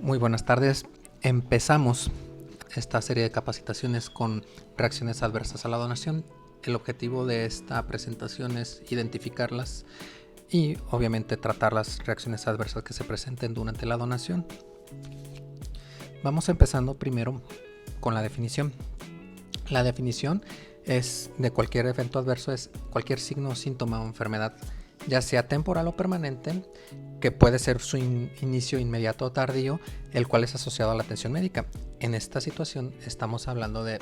Muy buenas tardes. Empezamos esta serie de capacitaciones con reacciones adversas a la donación. El objetivo de esta presentación es identificarlas y obviamente tratar las reacciones adversas que se presenten durante la donación. Vamos empezando primero con la definición. La definición es de cualquier evento adverso, es cualquier signo, síntoma o enfermedad, ya sea temporal o permanente, que puede ser su inicio inmediato o tardío, el cual es asociado a la atención médica. En esta situación estamos hablando de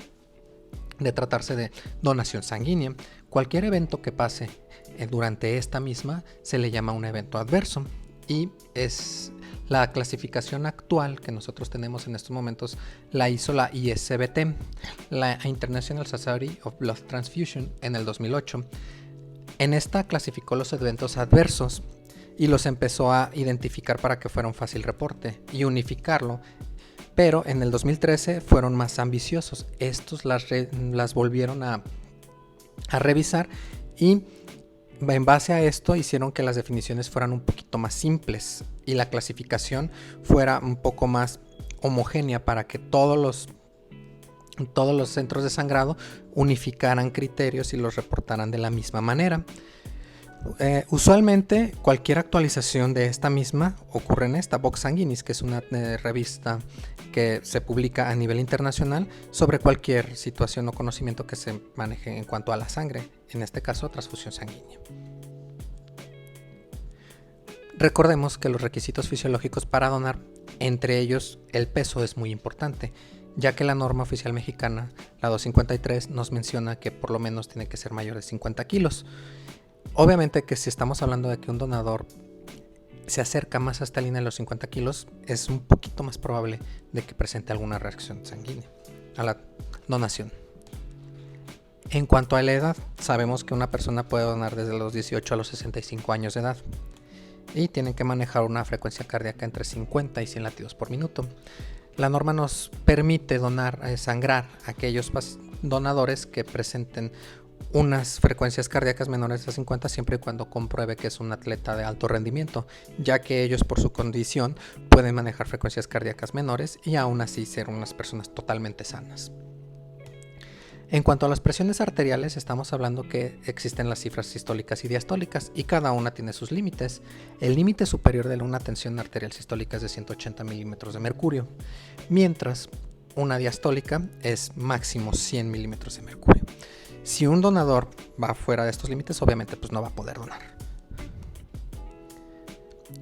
tratarse de donación sanguínea. Cualquier evento que pase durante esta misma se le llama un evento adverso, y es la clasificación actual que nosotros tenemos en estos momentos la hizo la ISBT, la International Society of Blood Transfusion, en el 2008. En esta clasificó los eventos adversos y los empezó a identificar para que fuera un fácil reporte y unificarlo. Pero en el 2013 fueron más ambiciosos. Estos las volvieron a revisar y en base a esto hicieron que las definiciones fueran un poquito más simples y la clasificación fuera un poco más homogénea para que todos los centros de sangrado unificaran criterios y los reportaran de la misma manera. Usualmente cualquier actualización de esta misma ocurre en esta Vox Sanguinis, que es una revista que se publica a nivel internacional sobre cualquier situación o conocimiento que se maneje en cuanto a la sangre, en este caso transfusión sanguínea. Recordemos que los requisitos fisiológicos para donar, entre ellos el peso, es muy importante, ya que la norma oficial mexicana, la 253, nos menciona que por lo menos tiene que ser mayor de 50 kilos. Obviamente que si estamos hablando de que un donador se acerca más a esta línea de los 50 kilos, es un poquito más probable de que presente alguna reacción sanguínea a la donación. En cuanto a la edad, sabemos que una persona puede donar desde los 18 a los 65 años de edad y tienen que manejar una frecuencia cardíaca entre 50 y 100 latidos por minuto. La norma nos permite sangrar a aquellos donadores que presenten unas frecuencias cardíacas menores a 50, siempre y cuando compruebe que es un atleta de alto rendimiento, ya que ellos por su condición pueden manejar frecuencias cardíacas menores y aún así ser unas personas totalmente sanas. En cuanto a las presiones arteriales, estamos hablando que existen las cifras sistólicas y diastólicas y cada una tiene sus límites. El límite superior de una tensión arterial sistólica es de 180 milímetros de mercurio, mientras una diastólica es máximo 100 milímetros de mercurio. Si un donador va fuera de estos límites, obviamente pues no va a poder donar.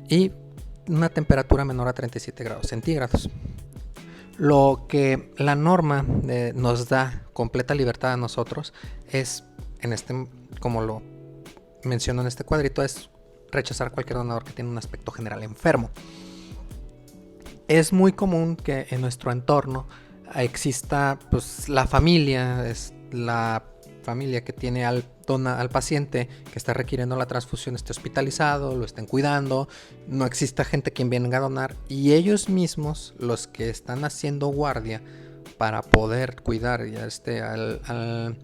Y una temperatura menor a 37 grados centígrados. Lo que la norma nos da completa libertad a nosotros es, como lo menciono en este cuadrito, es rechazar cualquier donador que tiene un aspecto general enfermo. Es muy común que en nuestro entorno exista pues la familia, es la familia que tiene al paciente que está requiriendo la transfusión, esté hospitalizado, lo estén cuidando, no exista gente quien venga a donar, y ellos mismos, los que están haciendo guardia para poder cuidar al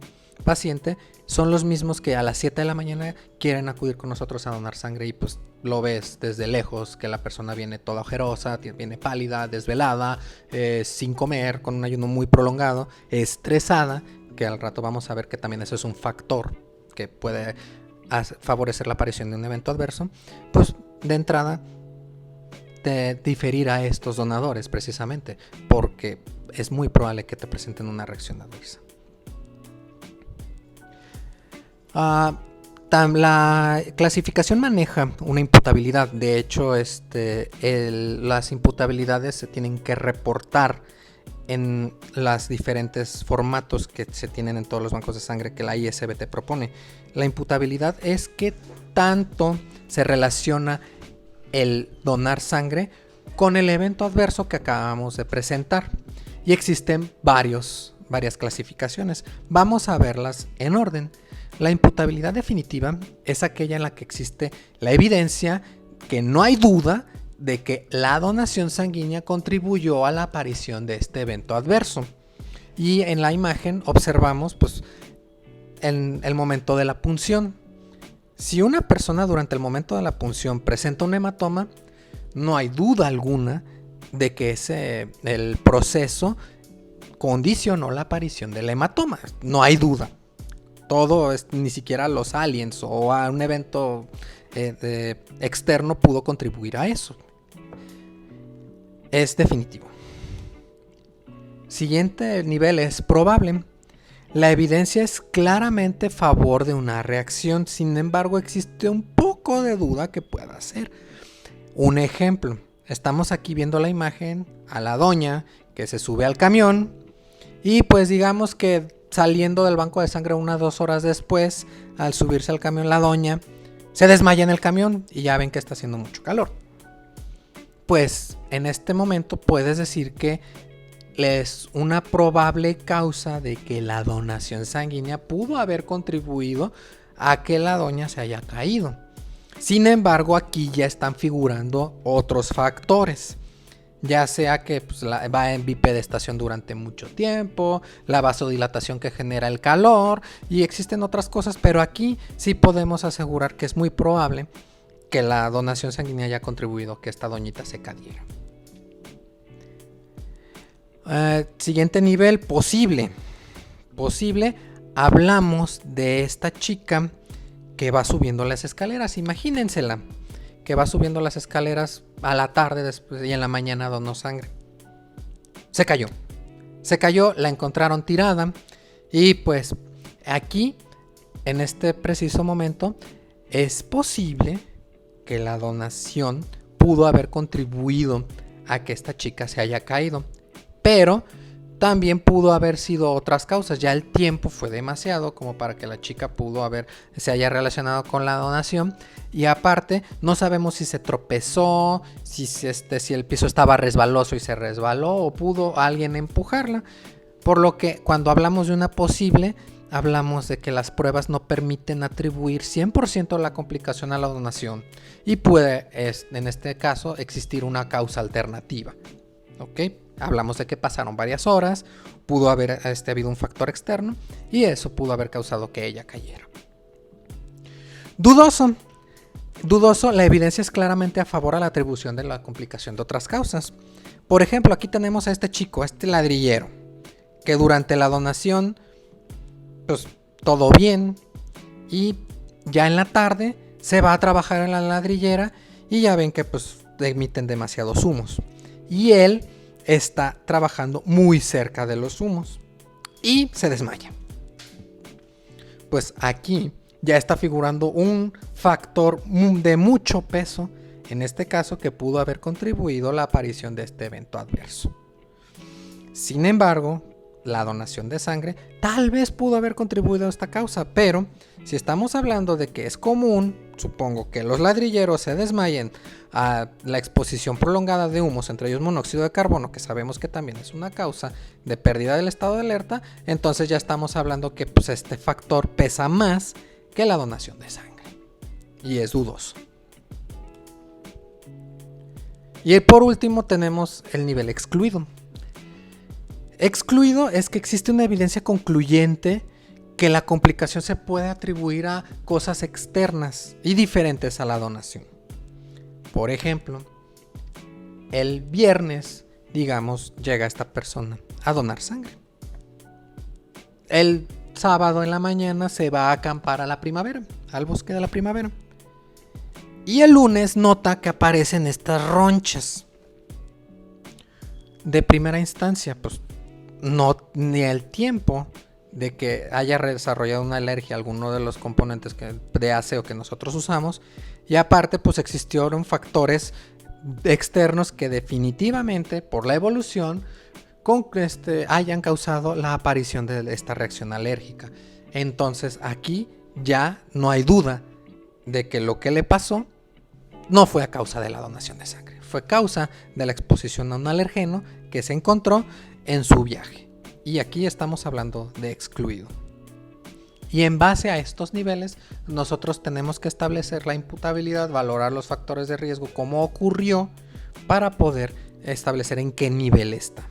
paciente, son los mismos que a las 7 de la mañana quieren acudir con nosotros a donar sangre, y pues lo ves desde lejos que la persona viene toda ojerosa, viene pálida, desvelada, sin comer, con un ayuno muy prolongado, estresada, que al rato vamos a ver que también eso es un factor que puede favorecer la aparición de un evento adverso. Pues de entrada te diferir a estos donadores precisamente porque es muy probable que te presenten una reacción adversa. La clasificación maneja una imputabilidad. De hecho, las imputabilidades se tienen que reportar en los diferentes formatos que se tienen en todos los bancos de sangre que la ISBT propone. La imputabilidad es qué tanto se relaciona el donar sangre con el evento adverso que acabamos de presentar. Y existen varias clasificaciones. Vamos a verlas en orden. La imputabilidad definitiva es aquella en la que existe la evidencia, que no hay duda de que la donación sanguínea contribuyó a la aparición de este evento adverso. Y en la imagen observamos pues en el momento de la punción. Si una persona durante el momento de la punción presenta un hematoma, no hay duda alguna de que el proceso condicionó la aparición del hematoma. No hay duda. Todo, ni siquiera los aliens o a un evento externo pudo contribuir a eso. Es definitivo. Siguiente nivel es probable. La evidencia es claramente a favor de una reacción, sin embargo existe un poco de duda que pueda ser. Un ejemplo, estamos aquí viendo la imagen a la doña que se sube al camión y pues digamos que saliendo del banco de sangre 1 o 2 horas después, al subirse al camión la doña se desmaya en el camión y ya ven que está haciendo mucho calor. Pues en este momento puedes decir que es una probable causa de que la donación sanguínea pudo haber contribuido a que la doña se haya caído. Sin embargo, aquí ya están figurando otros factores, ya sea que va en bipedestación durante mucho tiempo, la vasodilatación que genera el calor y existen otras cosas, pero aquí sí podemos asegurar que es muy probable que la donación sanguínea haya contribuido a que esta doñita se cayera. Siguiente nivel, posible. Hablamos de esta chica que va subiendo las escaleras. Imagínensela, que va subiendo las escaleras a la tarde después y en la mañana donó sangre. Se cayó, la encontraron tirada y pues aquí, en este preciso momento, es posible que la donación pudo haber contribuido a que esta chica se haya caído. Pero también pudo haber sido otras causas. Ya el tiempo fue demasiado como para que la chica se haya relacionado con la donación. Y aparte, no sabemos si se tropezó, si el piso estaba resbaloso y se resbaló, o pudo alguien empujarla. Por lo que cuando hablamos de una posible, hablamos de que las pruebas no permiten atribuir 100% la complicación a la donación. Y puede, en este caso, existir una causa alternativa. ¿Ok? Hablamos de que pasaron varias horas, pudo haber habido un factor externo y eso pudo haber causado que ella cayera. Dudoso, la evidencia es claramente a favor a la atribución de la complicación de otras causas. Por ejemplo, aquí tenemos a este chico, ladrillero, que durante la donación, pues todo bien, y ya en la tarde se va a trabajar en la ladrillera y ya ven que pues emiten demasiados humos. Y él está trabajando muy cerca de los humos y se desmaya. Pues aquí ya está figurando un factor de mucho peso, en este caso que pudo haber contribuido a la aparición de este evento adverso. Sin embargo, la donación de sangre tal vez pudo haber contribuido a esta causa, pero si estamos hablando de que es común, supongo que los ladrilleros se desmayen a la exposición prolongada de humos, entre ellos monóxido de carbono, que sabemos que también es una causa de pérdida del estado de alerta, entonces ya estamos hablando que pues, este factor pesa más que la donación de sangre. Y es dudoso. Y por último tenemos el nivel excluido. Excluido es que existe una evidencia concluyente que la complicación se puede atribuir a cosas externas y diferentes a la donación. Por ejemplo, el viernes, digamos, llega esta persona a donar sangre. El sábado en la mañana se va a acampar a la primavera, al bosque de la primavera. Y el lunes nota que aparecen estas ronchas. De primera instancia, pues no ni el tiempo de que haya desarrollado una alergia a alguno de los componentes de aseo que nosotros usamos, y aparte pues existieron factores externos que definitivamente por la evolución hayan causado la aparición de esta reacción alérgica. Entonces aquí ya no hay duda de que lo que le pasó no fue a causa de la donación de sangre, fue causa de la exposición a un alergeno que se encontró en su viaje. Y aquí estamos hablando de excluido. Y en base a estos niveles, nosotros tenemos que establecer la imputabilidad, valorar los factores de riesgo, cómo ocurrió, para poder establecer en qué nivel está.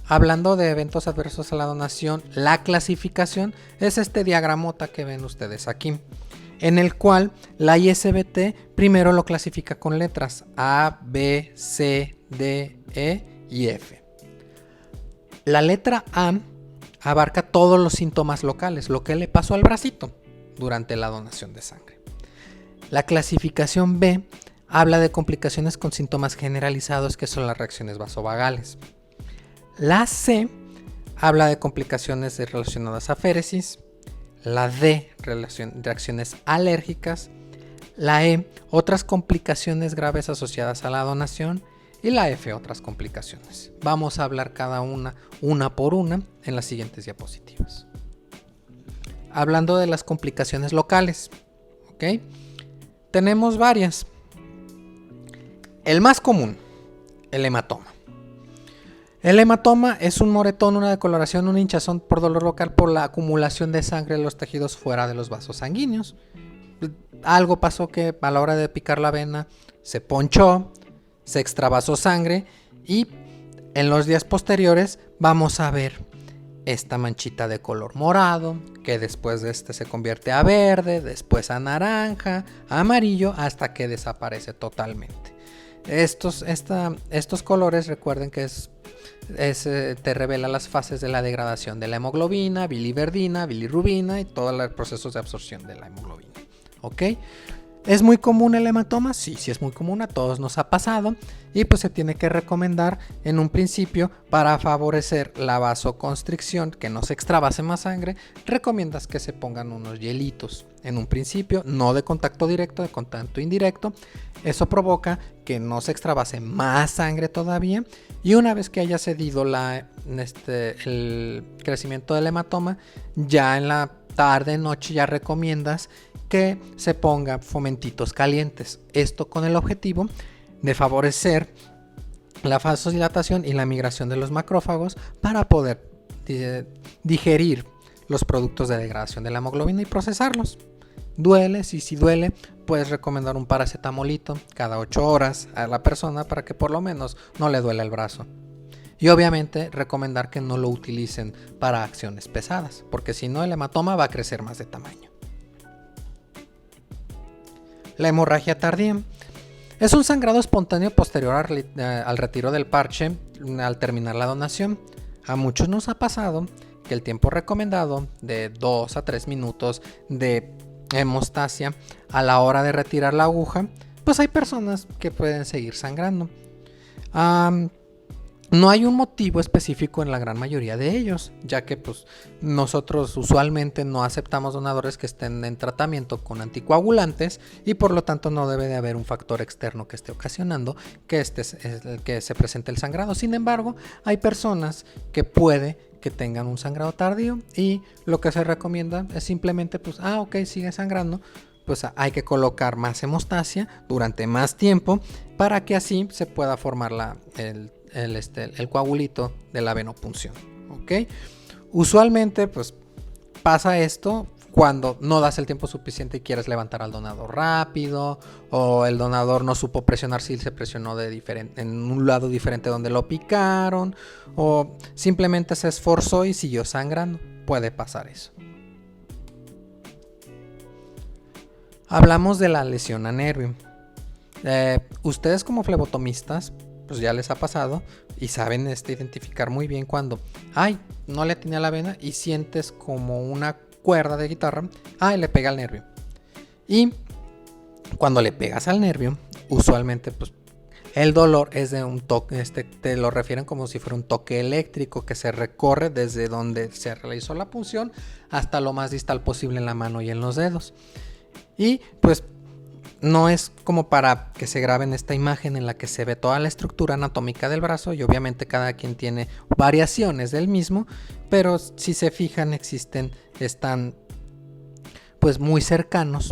Hablando de eventos adversos a la donación, la clasificación es este diagramota que ven ustedes aquí. en el cual la ISBT primero lo clasifica con letras A, B, C, D, E y F. La letra A abarca todos los síntomas locales, lo que le pasó al bracito durante la donación de sangre. La clasificación B habla de complicaciones con síntomas generalizados, que son las reacciones vasovagales. La C habla de complicaciones relacionadas a féresis. La D, reacciones alérgicas. La E, otras complicaciones graves asociadas a la donación. Y la F, otras complicaciones. Vamos a hablar cada una por una en las siguientes diapositivas. Hablando de las complicaciones locales, ¿ok? Tenemos varias. El más común, el hematoma. El hematoma es un moretón, una decoloración, una hinchazón por dolor local por la acumulación de sangre en los tejidos fuera de los vasos sanguíneos. Algo pasó que a la hora de picar la vena se ponchó, se extravasó sangre y en los días posteriores vamos a ver esta manchita de color morado, que después de se convierte a verde, después a naranja, a amarillo, hasta que desaparece totalmente. Estos colores, recuerden que te revela las fases de la degradación de la hemoglobina, biliverdina, bilirrubina y todos los procesos de absorción de la hemoglobina. ¿Ok? ¿Es muy común el hematoma? Sí, sí es muy común, a todos nos ha pasado y pues se tiene que recomendar en un principio para favorecer la vasoconstricción, que no se extravase más sangre, recomiendas que se pongan unos hielitos en un principio, no de contacto directo, de contacto indirecto. Eso provoca que no se extravase más sangre todavía y una vez que haya cedido el crecimiento del hematoma, ya en la tarde, noche ya recomiendas que se ponga fomentitos calientes. Esto con el objetivo de favorecer la vasodilatación y la migración de los macrófagos para poder digerir los productos de degradación de la hemoglobina y procesarlos. Duele, si duele, puedes recomendar un paracetamolito cada 8 horas a la persona para que por lo menos no le duele el brazo. Y obviamente recomendar que no lo utilicen para acciones pesadas, porque si no el hematoma va a crecer más de tamaño. La hemorragia tardía es un sangrado espontáneo posterior al retiro del parche al terminar la donación. A muchos nos ha pasado que el tiempo recomendado de 2 a 3 minutos de hemostasia a la hora de retirar la aguja, pues hay personas que pueden seguir sangrando. No hay un motivo específico en la gran mayoría de ellos, ya que pues, nosotros usualmente no aceptamos donadores que estén en tratamiento con anticoagulantes y por lo tanto no debe de haber un factor externo que esté ocasionando que se presente el sangrado. Sin embargo, hay personas que puede que tengan un sangrado tardío y lo que se recomienda es simplemente pues, ok, sigue sangrando, pues hay que colocar más hemostasia durante más tiempo para que así se pueda formar el coagulito de la venopunción. ¿Ok? Usualmente pues pasa esto cuando no das el tiempo suficiente y quieres levantar al donador rápido, o el donador no supo presionar si se presionó en un lado diferente donde lo picaron, o simplemente se esforzó y siguió sangrando. Puede pasar eso. Hablamos de la lesión a nervio. Ustedes como flebotomistas pues ya les ha pasado y saben identificar muy bien cuando no le atiné a la vena y sientes como una cuerda de guitarra, le pega al nervio. Y cuando le pegas al nervio, usualmente pues el dolor es de un toque, te lo refieren como si fuera un toque eléctrico que se recorre desde donde se realizó la punción hasta lo más distal posible en la mano y en los dedos. Y pues no es como para que se graben esta imagen en la que se ve toda la estructura anatómica del brazo y obviamente cada quien tiene variaciones del mismo, pero si se fijan están pues muy cercanos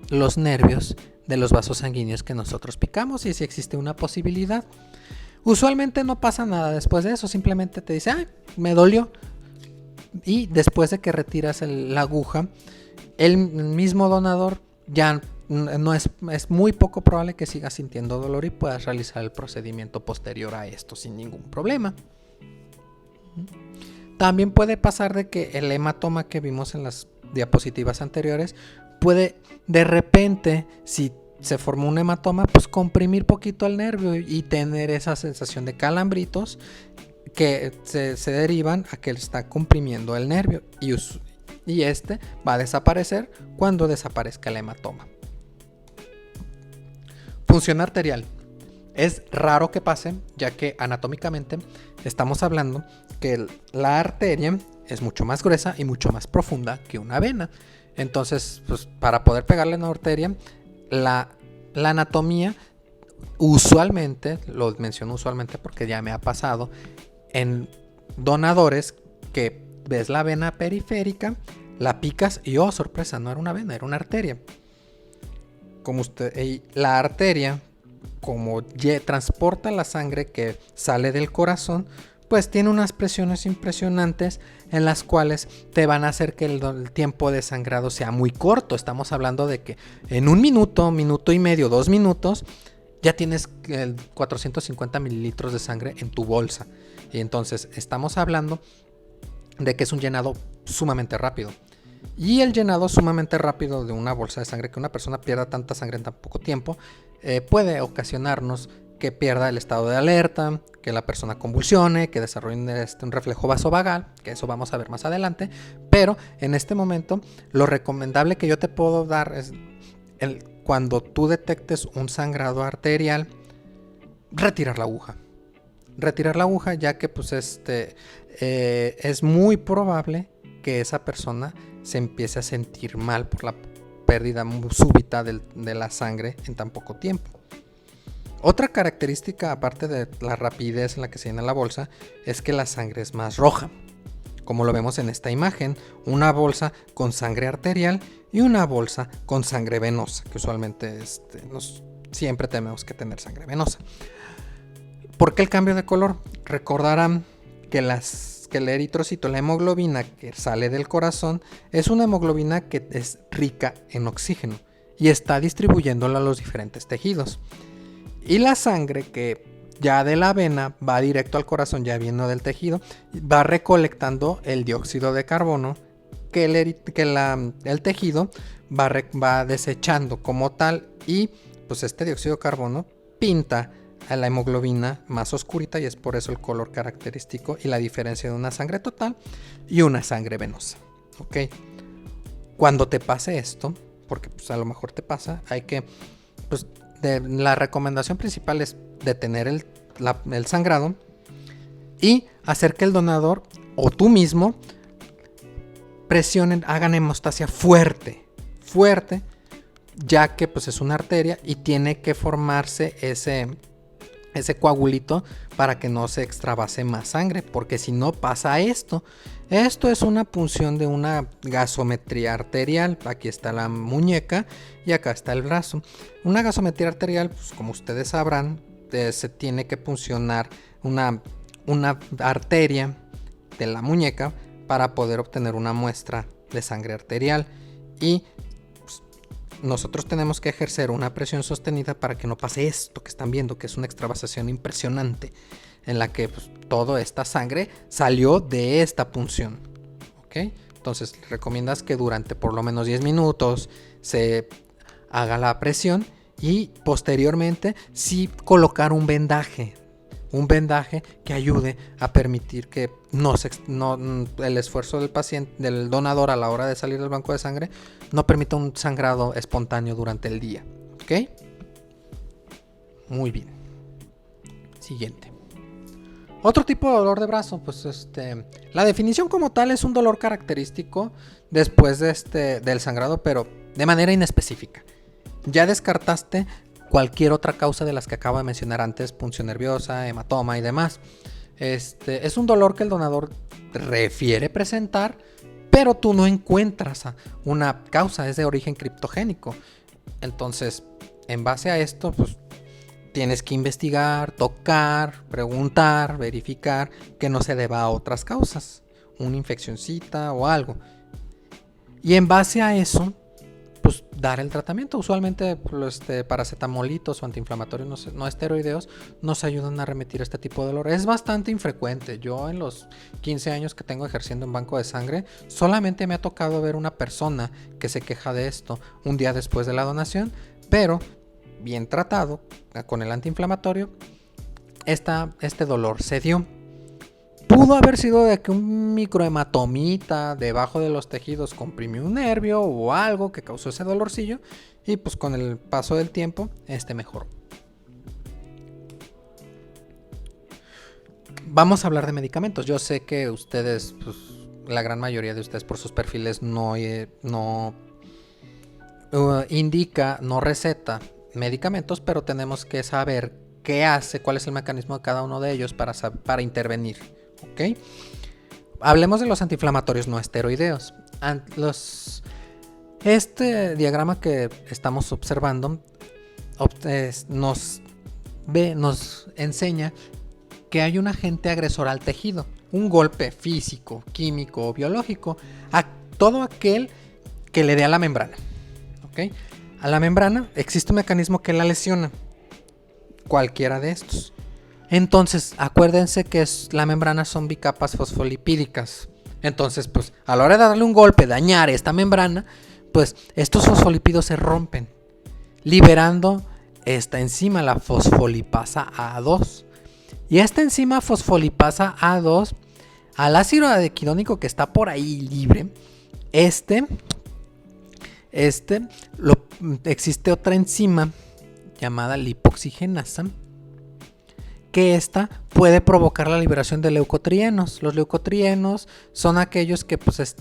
los nervios de los vasos sanguíneos que nosotros picamos y si existe una posibilidad. Usualmente no pasa nada después de eso, simplemente te dice, me dolió. Y después de que retiras la aguja, el mismo donador ya no es muy poco probable que sigas sintiendo dolor y puedas realizar el procedimiento posterior a esto sin ningún problema. También puede pasar de que el hematoma que vimos en las diapositivas anteriores puede de repente, si se formó un hematoma, pues comprimir poquito el nervio y tener esa sensación de calambritos que se derivan a que está comprimiendo el nervio y este va a desaparecer cuando desaparezca el hematoma. Función arterial. Es raro que pase, ya que anatómicamente estamos hablando que la arteria es mucho más gruesa y mucho más profunda que una vena. Entonces, pues, para poder pegarle a una arteria, la anatomía usualmente, lo menciono usualmente porque ya me ha pasado, en donadores que ves la vena periférica, la picas y oh sorpresa, no era una vena, era una arteria. Como la arteria, como transporta la sangre que sale del corazón, pues tiene unas presiones impresionantes en las cuales te van a hacer que el tiempo de sangrado sea muy corto. Estamos hablando de que en 1 minuto, minuto y medio, 2 minutos, ya tienes 450 mililitros de sangre en tu bolsa. Y entonces estamos hablando de que es un llenado sumamente rápido. Y el llenado sumamente rápido de una bolsa de sangre, que una persona pierda tanta sangre en tan poco tiempo, puede ocasionarnos que pierda el estado de alerta, que la persona convulsione, que desarrolle un reflejo vasovagal, que eso vamos a ver más adelante. Pero en este momento lo recomendable que yo te puedo dar es cuando tú detectes un sangrado arterial, retirar la aguja. Retirar la aguja, ya que pues es muy probable que esa persona se empiece a sentir mal por la pérdida súbita de la sangre en tan poco tiempo. Otra característica, aparte de la rapidez en la que se llena la bolsa, es que la sangre es más roja. Como lo vemos en esta imagen, una bolsa con sangre arterial y una bolsa con sangre venosa, que usualmente siempre tenemos que tener sangre venosa. ¿Por qué el cambio de color? Recordarán que el eritrocito, la hemoglobina que sale del corazón, es una hemoglobina que es rica en oxígeno y está distribuyéndola a los diferentes tejidos. Y la sangre que ya de la vena va directo al corazón, ya viene del tejido, va recolectando el dióxido de carbono que el tejido va desechando como tal, y pues este dióxido de carbono pinta a la hemoglobina más oscurita, y es por eso el color característico y la diferencia de una sangre total y una sangre venosa. ¿Ok? Cuando te pase esto, porque pues a lo mejor te pasa, hay que, pues la recomendación principal es detener el sangrado y hacer que el donador o tú mismo presionen, hagan hemostasia fuerte, ya que pues es una arteria y tiene que formarse ese coagulito para que no se extravase más sangre, porque si no pasa esto. Esto es una punción de una gasometría arterial. Aquí está la muñeca y acá está el brazo. Una gasometría arterial, pues como ustedes sabrán, se tiene que puncionar una arteria de la muñeca para poder obtener una muestra de sangre arterial, y nosotros tenemos que ejercer una presión sostenida para que no pase esto que están viendo, que es una extravasación impresionante en la que pues, toda esta sangre salió de esta punción. ¿Okay? Entonces recomiendas que durante por lo menos 10 minutos se haga la presión y posteriormente sí colocar un vendaje que ayude a permitir que el esfuerzo del paciente, del donador a la hora de salir del banco de sangre, no permita un sangrado espontáneo durante el día. ¿Ok? Muy bien. Siguiente. Otro tipo de dolor de brazo, pues la definición como tal es un dolor característico después del sangrado, pero de manera inespecífica. Ya descartaste cualquier otra causa de las que acabo de mencionar antes, punción nerviosa, hematoma y demás. Es un dolor que el donador refiere presentar, pero tú no encuentras una causa, es de origen criptogénico. Entonces, en base a esto, pues tienes que investigar, tocar, preguntar, verificar que no se deba a otras causas, una infeccioncita o algo. Y en base a eso, pues dar el tratamiento. Usualmente paracetamolitos o antiinflamatorios no esteroideos nos ayudan a remitir este tipo de dolor. Es bastante infrecuente. Yo en los 15 años que tengo ejerciendo en banco de sangre, solamente me ha tocado ver una persona que se queja de esto un día después de la donación, pero bien tratado con el antiinflamatorio, este dolor se dio. Pudo haber sido de que un microhematomita debajo de los tejidos comprimió un nervio o algo que causó ese dolorcillo, y pues con el paso del tiempo mejoró. Vamos a hablar de medicamentos. Yo sé que ustedes, pues, la gran mayoría de ustedes por sus perfiles no indica, no receta medicamentos, pero tenemos que saber qué hace, cuál es el mecanismo de cada uno de ellos para intervenir. ¿Ok? Hablemos de los antiinflamatorios no esteroideos. Este diagrama que estamos observando nos enseña que hay un agente agresor al tejido, un golpe físico, químico o biológico a todo aquel que le dé a la membrana. ¿Ok? A la membrana existe un mecanismo que la lesiona, cualquiera de estos. Entonces, acuérdense que la membrana son bicapas fosfolipídicas. Entonces, pues, a la hora de darle un golpe, dañar esta membrana, pues, estos fosfolípidos se rompen, liberando esta enzima, la fosfolipasa A2. Y esta enzima fosfolipasa A2, al ácido araquidónico que está por ahí libre, existe otra enzima llamada lipoxigenasa, que esta puede provocar la liberación de leucotrienos. Los leucotrienos son aquellos que pues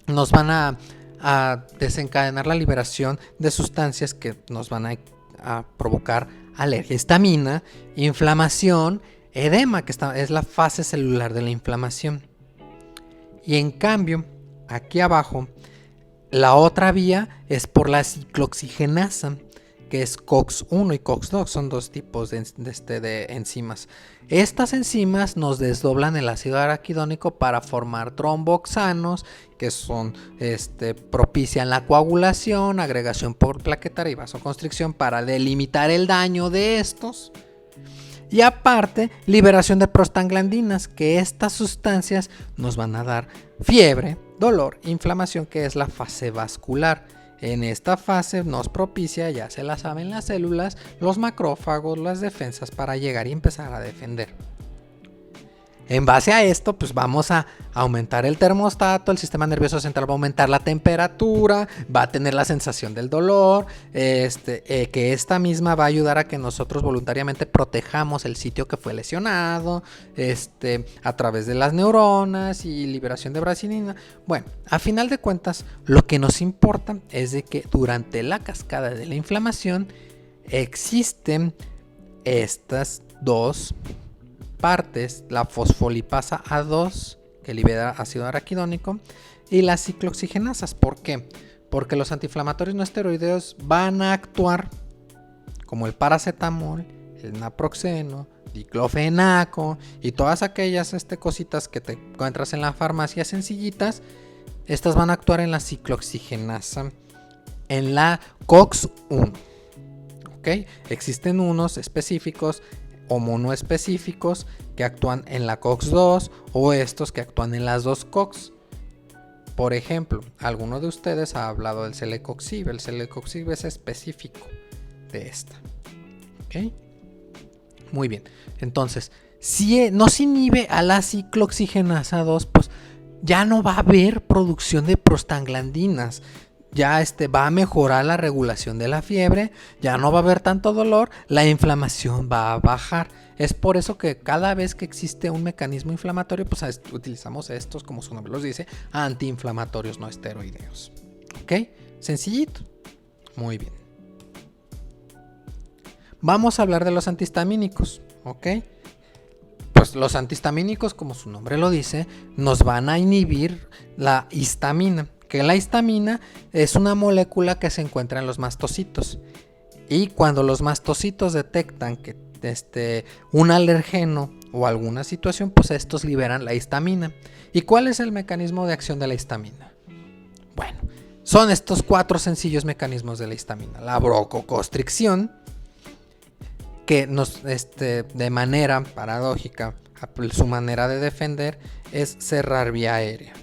nos van a desencadenar la liberación de sustancias que nos van a provocar alergia, histamina, inflamación, edema, que es la fase celular de la inflamación. Y en cambio, aquí abajo, la otra vía es por la ciclooxigenasa, que es COX-1 y COX-2, son dos tipos de enzimas. Estas enzimas nos desdoblan el ácido araquidónico para formar tromboxanos, que propician la coagulación, agregación por plaquetaria y vasoconstricción para delimitar el daño de estos. Y aparte, liberación de prostaglandinas, que estas sustancias nos van a dar fiebre, dolor, inflamación, que es la fase vascular. En esta fase nos propicia, ya se la saben las células, los macrófagos, las defensas para llegar y empezar a defender. En base a esto, pues vamos a aumentar el termostato, el sistema nervioso central va a aumentar la temperatura, va a tener la sensación del dolor, que esta misma va a ayudar a que nosotros voluntariamente protejamos el sitio que fue lesionado, a través de las neuronas y liberación de brasilina. Bueno, a final de cuentas, lo que nos importa es de que durante la cascada de la inflamación existen estas dos partes, la fosfolipasa A2, que libera ácido araquidónico, y las ciclooxigenasas. ¿Por qué? Porque los antiinflamatorios no esteroideos van a actuar como el paracetamol, el naproxeno, diclofenaco y todas aquellas cositas que te encuentras en la farmacia sencillitas. Estas van a actuar en la ciclooxigenasa, en la COX-1. ¿Ok? Existen unos específicos o monoespecíficos que actúan en la COX-2 o estos que actúan en las dos COX. Por ejemplo, alguno de ustedes ha hablado del celecoxib. El celecoxib es específico de esta. ¿Ok? Muy bien. Entonces, si no se inhibe a la ciclooxigenasa 2, pues ya no va a haber producción de prostaglandinas. Ya va a mejorar la regulación de la fiebre, ya no va a haber tanto dolor, la inflamación va a bajar. Es por eso que cada vez que existe un mecanismo inflamatorio, pues utilizamos estos, como su nombre los dice, antiinflamatorios no esteroideos. ¿Ok? Sencillito. Muy bien. Vamos a hablar de los antihistamínicos. ¿Ok? Pues los antihistamínicos, como su nombre lo dice, nos van a inhibir la histamina. Que la histamina es una molécula que se encuentra en los mastocitos, y cuando los mastocitos detectan que un alergeno o alguna situación, pues estos liberan la histamina. ¿Y cuál es el mecanismo de acción de la histamina? Bueno, son estos 4 sencillos mecanismos de la histamina. La broncoconstricción, que de manera paradójica, su manera de defender es cerrar vía aérea.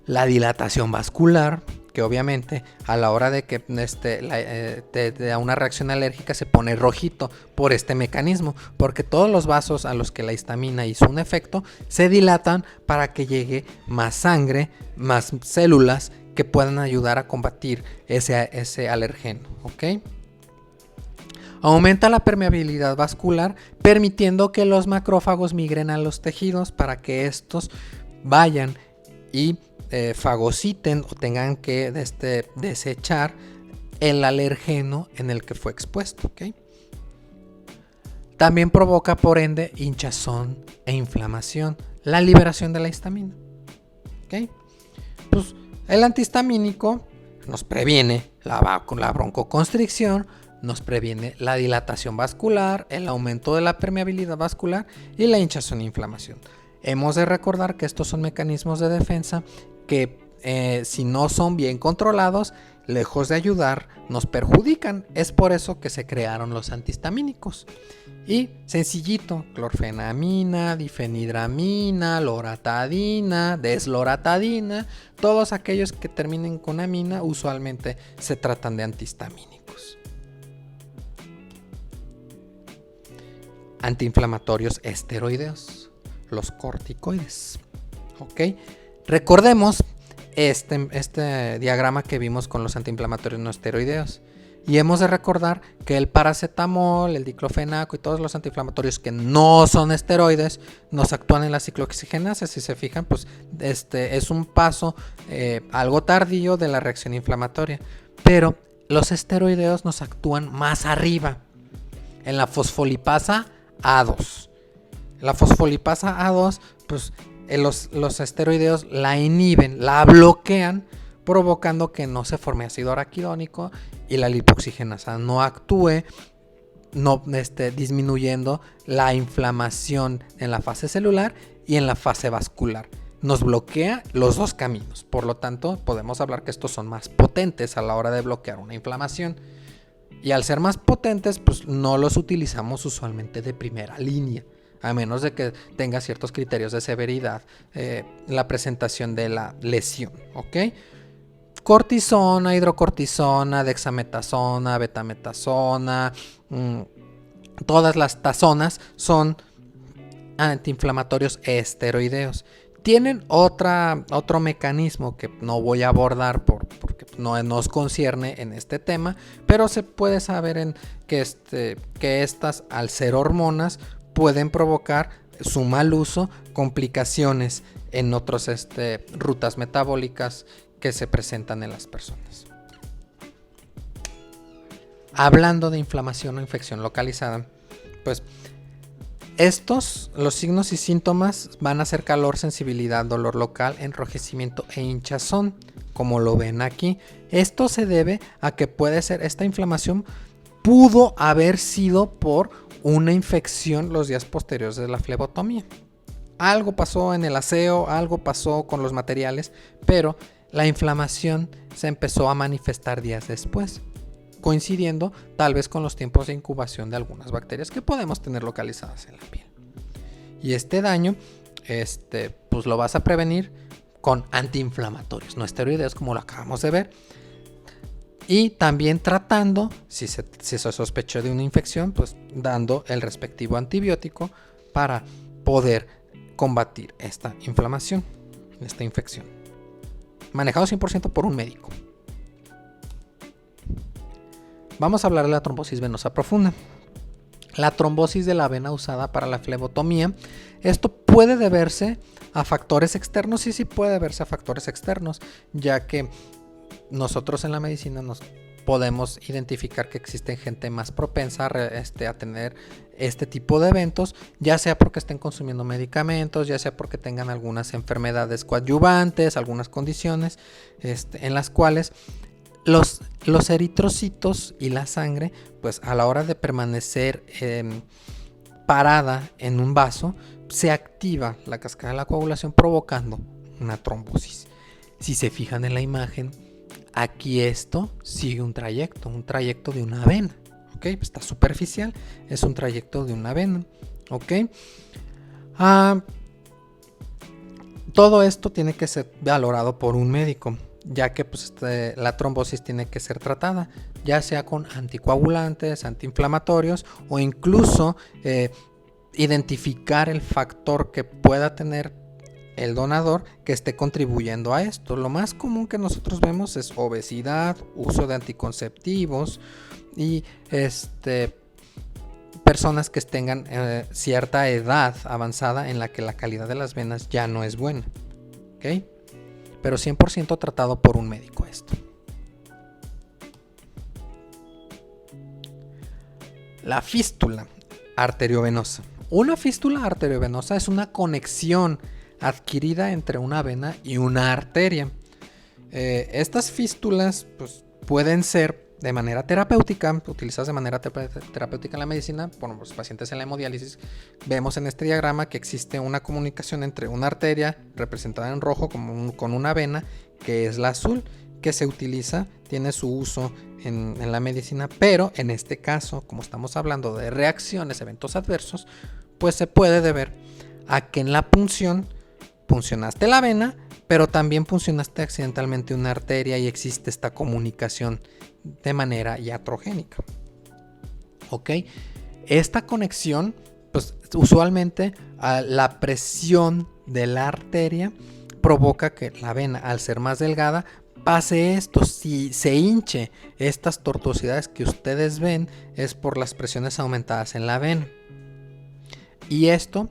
La dilatación vascular, que obviamente a la hora de que te da una reacción alérgica se pone rojito por este mecanismo, porque todos los vasos a los que la histamina hizo un efecto se dilatan para que llegue más sangre, más células que puedan ayudar a combatir ese alergeno, ¿ok? Aumenta la permeabilidad vascular, permitiendo que los macrófagos migren a los tejidos para que estos vayan y fagociten o tengan que desechar el alergeno en el que fue expuesto, ¿okay? También provoca por ende hinchazón e inflamación, la liberación de la histamina, ¿okay? Pues el antihistamínico nos previene la broncoconstricción, nos previene la dilatación vascular, el aumento de la permeabilidad vascular y la hinchazón e inflamación. Hemos de recordar que estos son mecanismos de defensa que si no son bien controlados, lejos de ayudar, nos perjudican. Es por eso que se crearon los antihistamínicos. Y sencillito, clorfenamina, difenhidramina, loratadina, desloratadina, todos aquellos que terminen con amina usualmente se tratan de antihistamínicos. Antiinflamatorios esteroideos, los corticoides, ¿ok? Recordemos este diagrama que vimos con los antiinflamatorios no esteroideos. Y hemos de recordar que el paracetamol, el diclofenaco y todos los antiinflamatorios que no son esteroides nos actúan en la ciclooxigenasa. Si se fijan, pues es un paso algo tardío de la reacción inflamatoria. Pero los esteroideos nos actúan más arriba, en la fosfolipasa A2. La fosfolipasa A2, pues los esteroideos la inhiben, la bloquean, provocando que no se forme ácido araquidónico y la lipoxigenasa no actúe, disminuyendo la inflamación en la fase celular y en la fase vascular. Nos bloquea los dos caminos, por lo tanto podemos hablar que estos son más potentes a la hora de bloquear una inflamación. Y al ser más potentes, pues no los utilizamos usualmente de primera línea, a menos de que tenga ciertos criterios de severidad la presentación de la lesión, ¿ok? Cortisona, hidrocortisona, dexametasona, betametasona, todas las tazonas son antiinflamatorios esteroideos. Tienen otro mecanismo que no voy a abordar porque no nos concierne en este tema, pero se puede saber que estas, al ser hormonas, pueden provocar su mal uso, complicaciones en otras rutas metabólicas que se presentan en las personas. Hablando de inflamación o infección localizada, pues los signos y síntomas van a ser calor, sensibilidad, dolor local, enrojecimiento e hinchazón, como lo ven aquí. Esto se debe a que esta inflamación pudo haber sido por una infección los días posteriores de la flebotomía. Algo pasó en el aseo, algo pasó con los materiales, pero la inflamación se empezó a manifestar días después, coincidiendo tal vez con los tiempos de incubación de algunas bacterias que podemos tener localizadas en la piel. Y este daño, pues lo vas a prevenir con antiinflamatorios, no esteroideos, como lo acabamos de ver. Y también tratando, si se sospechó de una infección, pues dando el respectivo antibiótico para poder combatir esta inflamación, esta infección. Manejado 100% por un médico. Vamos a hablar de la trombosis venosa profunda. La trombosis de la vena usada para la flebotomía. Esto puede deberse a factores externos, sí puede deberse a factores externos, ya que nosotros en la medicina nos podemos identificar que existe gente más propensa a tener este tipo de eventos, ya sea porque estén consumiendo medicamentos, ya sea porque tengan algunas enfermedades coadyuvantes, algunas condiciones en las cuales los eritrocitos y la sangre, pues a la hora de permanecer parada en un vaso, se activa la cascada de la coagulación provocando una trombosis. Si se fijan en la imagen, Aquí esto sigue un trayecto de una vena, ¿ok? Está superficial, es un trayecto de una vena, ¿ok? Todo esto tiene que ser valorado por un médico, ya que pues, la trombosis tiene que ser tratada, ya sea con anticoagulantes, antiinflamatorios o incluso identificar el factor que pueda tener el donador que esté contribuyendo a esto. Lo más común que nosotros vemos es obesidad, uso de anticonceptivos y personas que tengan cierta edad avanzada en la que la calidad de las venas ya no es buena, ¿ok? Pero 100% tratado por un médico esto. La fístula arteriovenosa. Una fístula arteriovenosa es una conexión adquirida entre una vena y una arteria. Estas fístulas pues, pueden ser de manera terapéutica, utilizadas de manera terapéutica en la medicina. Por los pacientes en la hemodiálisis, vemos en este diagrama que existe una comunicación entre una arteria representada en rojo con una vena que es la azul, que se utiliza, tiene su uso en la medicina, pero en este caso, como estamos hablando de reacciones, eventos adversos, pues se puede deber a que en la punción puncionaste la vena, pero también puncionaste accidentalmente una arteria y existe esta comunicación de manera iatrogénica. ¿Ok? Esta conexión, pues usualmente la presión de la arteria provoca que la vena, al ser más delgada, pase esto. Si se hinche, estas tortuosidades que ustedes ven es por las presiones aumentadas en la vena. Y esto,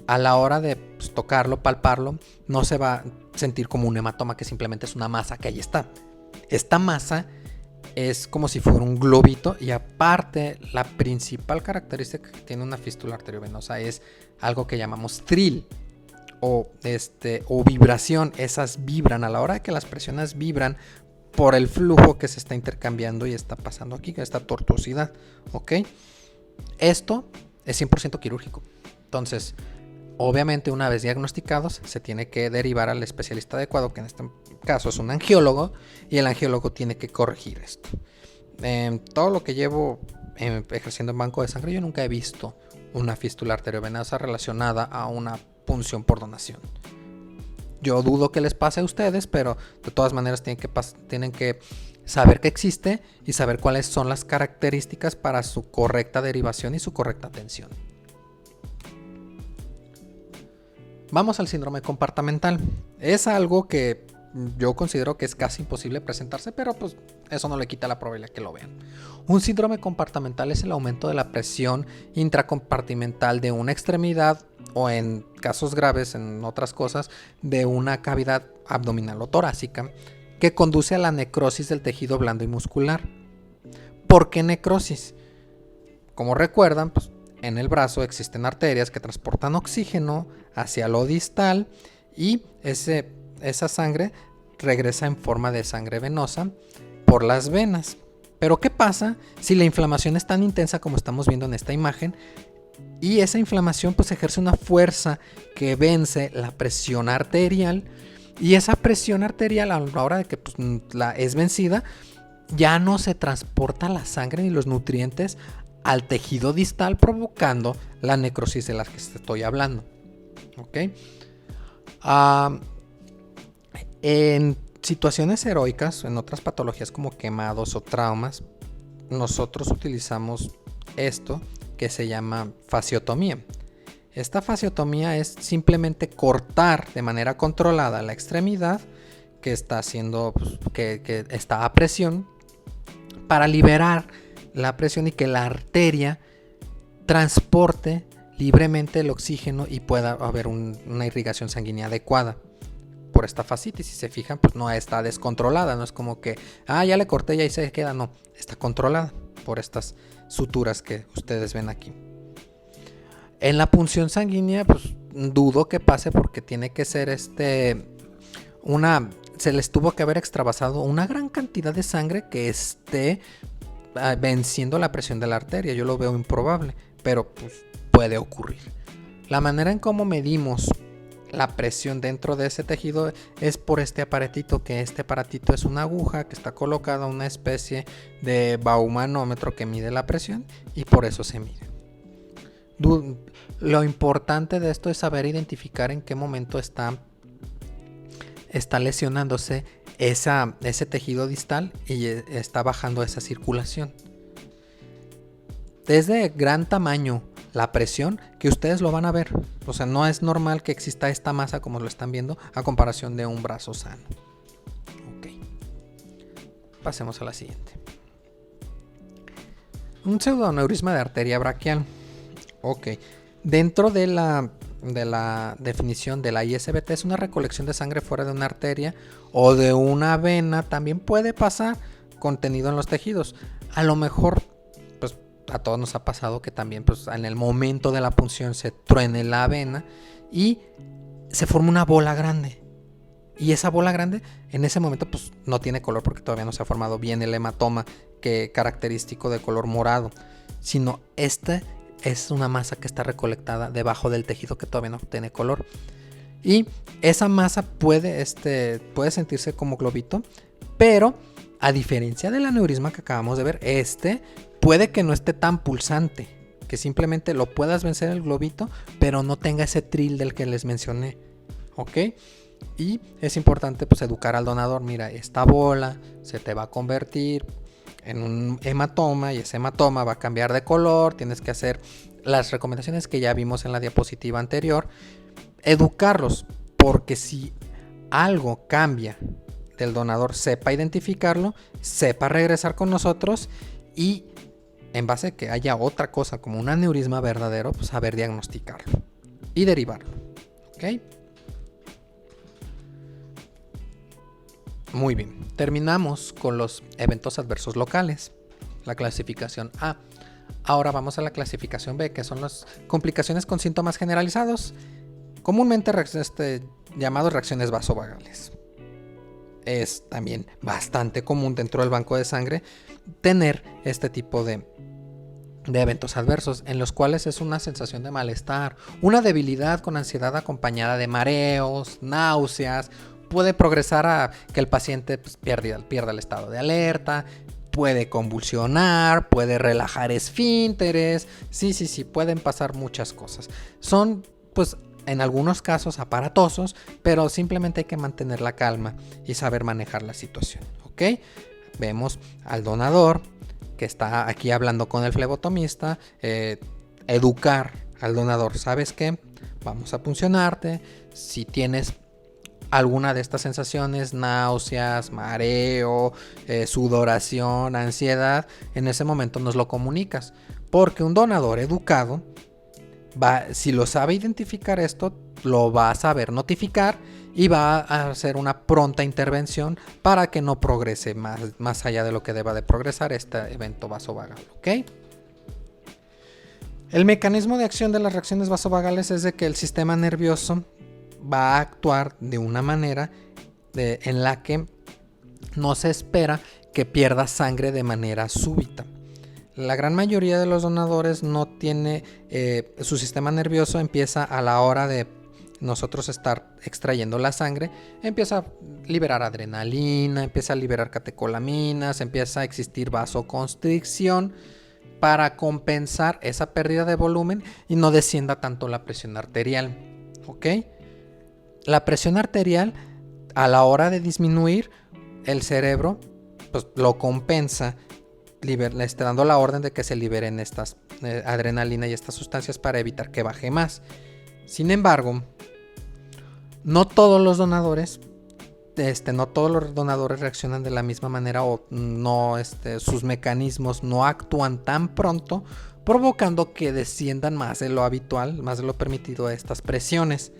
a la hora de tocarlo, palparlo, no se va a sentir como un hematoma, que simplemente es una masa que ahí está. Esta masa es como si fuera un globito, y aparte la principal característica que tiene una fístula arteriovenosa es algo que llamamos trill o vibración. Esas vibran a la hora de que las presiones vibran por el flujo que se está intercambiando y está pasando aquí, esta tortuosidad, ¿ok? Esto es 100% quirúrgico. Entonces, obviamente, una vez diagnosticados, se tiene que derivar al especialista adecuado, que en este caso es un angiólogo, y el angiólogo tiene que corregir esto. Todo lo que llevo ejerciendo en banco de sangre, yo nunca he visto una fístula arteriovenosa relacionada a una punción por donación. Yo dudo que les pase a ustedes, pero de todas maneras tienen que saber que existe y saber cuáles son las características para su correcta derivación y su correcta atención. Vamos al síndrome compartimental. Es algo que yo considero que es casi imposible presentarse, pero pues eso no le quita la probabilidad que lo vean. Un síndrome compartimental es el aumento de la presión intracompartimental de una extremidad, o en casos graves, en otras cosas, de una cavidad abdominal o torácica, que conduce a la necrosis del tejido blando y muscular. ¿Por qué necrosis? Como recuerdan, pues en el brazo existen arterias que transportan oxígeno hacia lo distal, y esa sangre regresa en forma de sangre venosa por las venas. Pero ¿qué pasa si la inflamación es tan intensa como estamos viendo en esta imagen? Y esa inflamación pues ejerce una fuerza que vence la presión arterial, y esa presión arterial, a la hora de que pues, es vencida, ya no se transporta la sangre ni los nutrientes al tejido distal, provocando la necrosis de la que estoy hablando. ¿Ok? En situaciones heroicas, en otras patologías como quemados o traumas, nosotros utilizamos esto que se llama fasciotomía. Esta fasciotomía es simplemente cortar de manera controlada la extremidad que está haciendo, que está a presión, para liberar la presión y que la arteria transporte libremente el oxígeno y pueda haber una irrigación sanguínea adecuada. Por esta fascitis, si se fijan, pues no está descontrolada, no es como que ya le corté y ahí se queda, no, está controlada por estas suturas que ustedes ven aquí. En la punción sanguínea, pues dudo que pase, porque tiene que ser se les tuvo que haber extravasado una gran cantidad de sangre que esté venciendo la presión de la arteria. Yo lo veo improbable, pero pues puede ocurrir. La manera en cómo medimos la presión dentro de ese tejido es por este aparatito, que este aparatito es una aguja que está colocada en una especie de baumanómetro que mide la presión y por eso se mide. Lo importante de esto es saber identificar en qué momento está lesionándose ese tejido distal y está bajando esa circulación. Es de gran tamaño la presión que ustedes lo van a ver. O sea, no es normal que exista esta masa como lo están viendo a comparación de un brazo sano. Ok. Pasemos a la siguiente. Un pseudoneurisma de arteria braquial. Ok. Dentro de la definición de la ISBT es una recolección de sangre fuera de una arteria o de una vena. También puede pasar contenido en los tejidos. A lo mejor a todos nos ha pasado que también pues, en el momento de la punción se truene la vena y se forma una bola grande. Y esa bola grande en ese momento pues, no tiene color porque todavía no se ha formado bien el hematoma característico de color morado, sino este es una masa que está recolectada debajo del tejido que todavía no tiene color. Y esa masa puede sentirse como globito, pero a diferencia del aneurisma que acabamos de ver, puede que no esté tan pulsante, que simplemente lo puedas vencer el globito, pero no tenga ese tril del que les mencioné, ¿ok? Y es importante pues educar al donador, mira, esta bola se te va a convertir en un hematoma y ese hematoma va a cambiar de color, tienes que hacer las recomendaciones que ya vimos en la diapositiva anterior, educarlos, porque si algo cambia del donador, sepa identificarlo, sepa regresar con nosotros y en base a que haya otra cosa como un aneurisma verdadero, pues saber diagnosticarlo y derivarlo. ¿Ok? Muy bien. Terminamos con los eventos adversos locales. La clasificación A. Ahora vamos a la clasificación B, que son las complicaciones con síntomas generalizados, comúnmente llamados reacciones vasovagales. Es también bastante común dentro del banco de sangre tener este tipo de eventos adversos en los cuales es una sensación de malestar, una debilidad con ansiedad acompañada de mareos, náuseas, puede progresar a que el paciente pues, pierda el estado de alerta, puede convulsionar, puede relajar esfínteres, sí, pueden pasar muchas cosas. Son pues en algunos casos aparatosos, pero simplemente hay que mantener la calma y saber manejar la situación, ¿ok? Vemos al donador que está aquí hablando con el flebotomista, educar al donador, ¿sabes qué? Vamos a puncionarte, si tienes alguna de estas sensaciones, náuseas, mareo, sudoración, ansiedad, en ese momento nos lo comunicas, porque un donador educado si lo sabe identificar esto, lo va a saber notificar y va a hacer una pronta intervención para que no progrese más allá de lo que deba de progresar este evento vasovagal, ¿ok? El mecanismo de acción de las reacciones vasovagales es de que el sistema nervioso va a actuar de una manera en la que no se espera que pierda sangre de manera súbita. La gran mayoría de los donadores no tiene, su sistema nervioso empieza a la hora de nosotros estar extrayendo la sangre, empieza a liberar adrenalina, empieza a liberar catecolaminas, empieza a existir vasoconstricción para compensar esa pérdida de volumen y no descienda tanto la presión arterial, ¿ok? La presión arterial a la hora de disminuir, el cerebro pues, lo compensa le está dando la orden de que se liberen estas adrenalina y estas sustancias para evitar que baje más. Sin embargo, no todos los donadores reaccionan de la misma manera o no, sus mecanismos no actúan tan pronto, provocando que desciendan más de lo habitual, más de lo permitido estas presiones,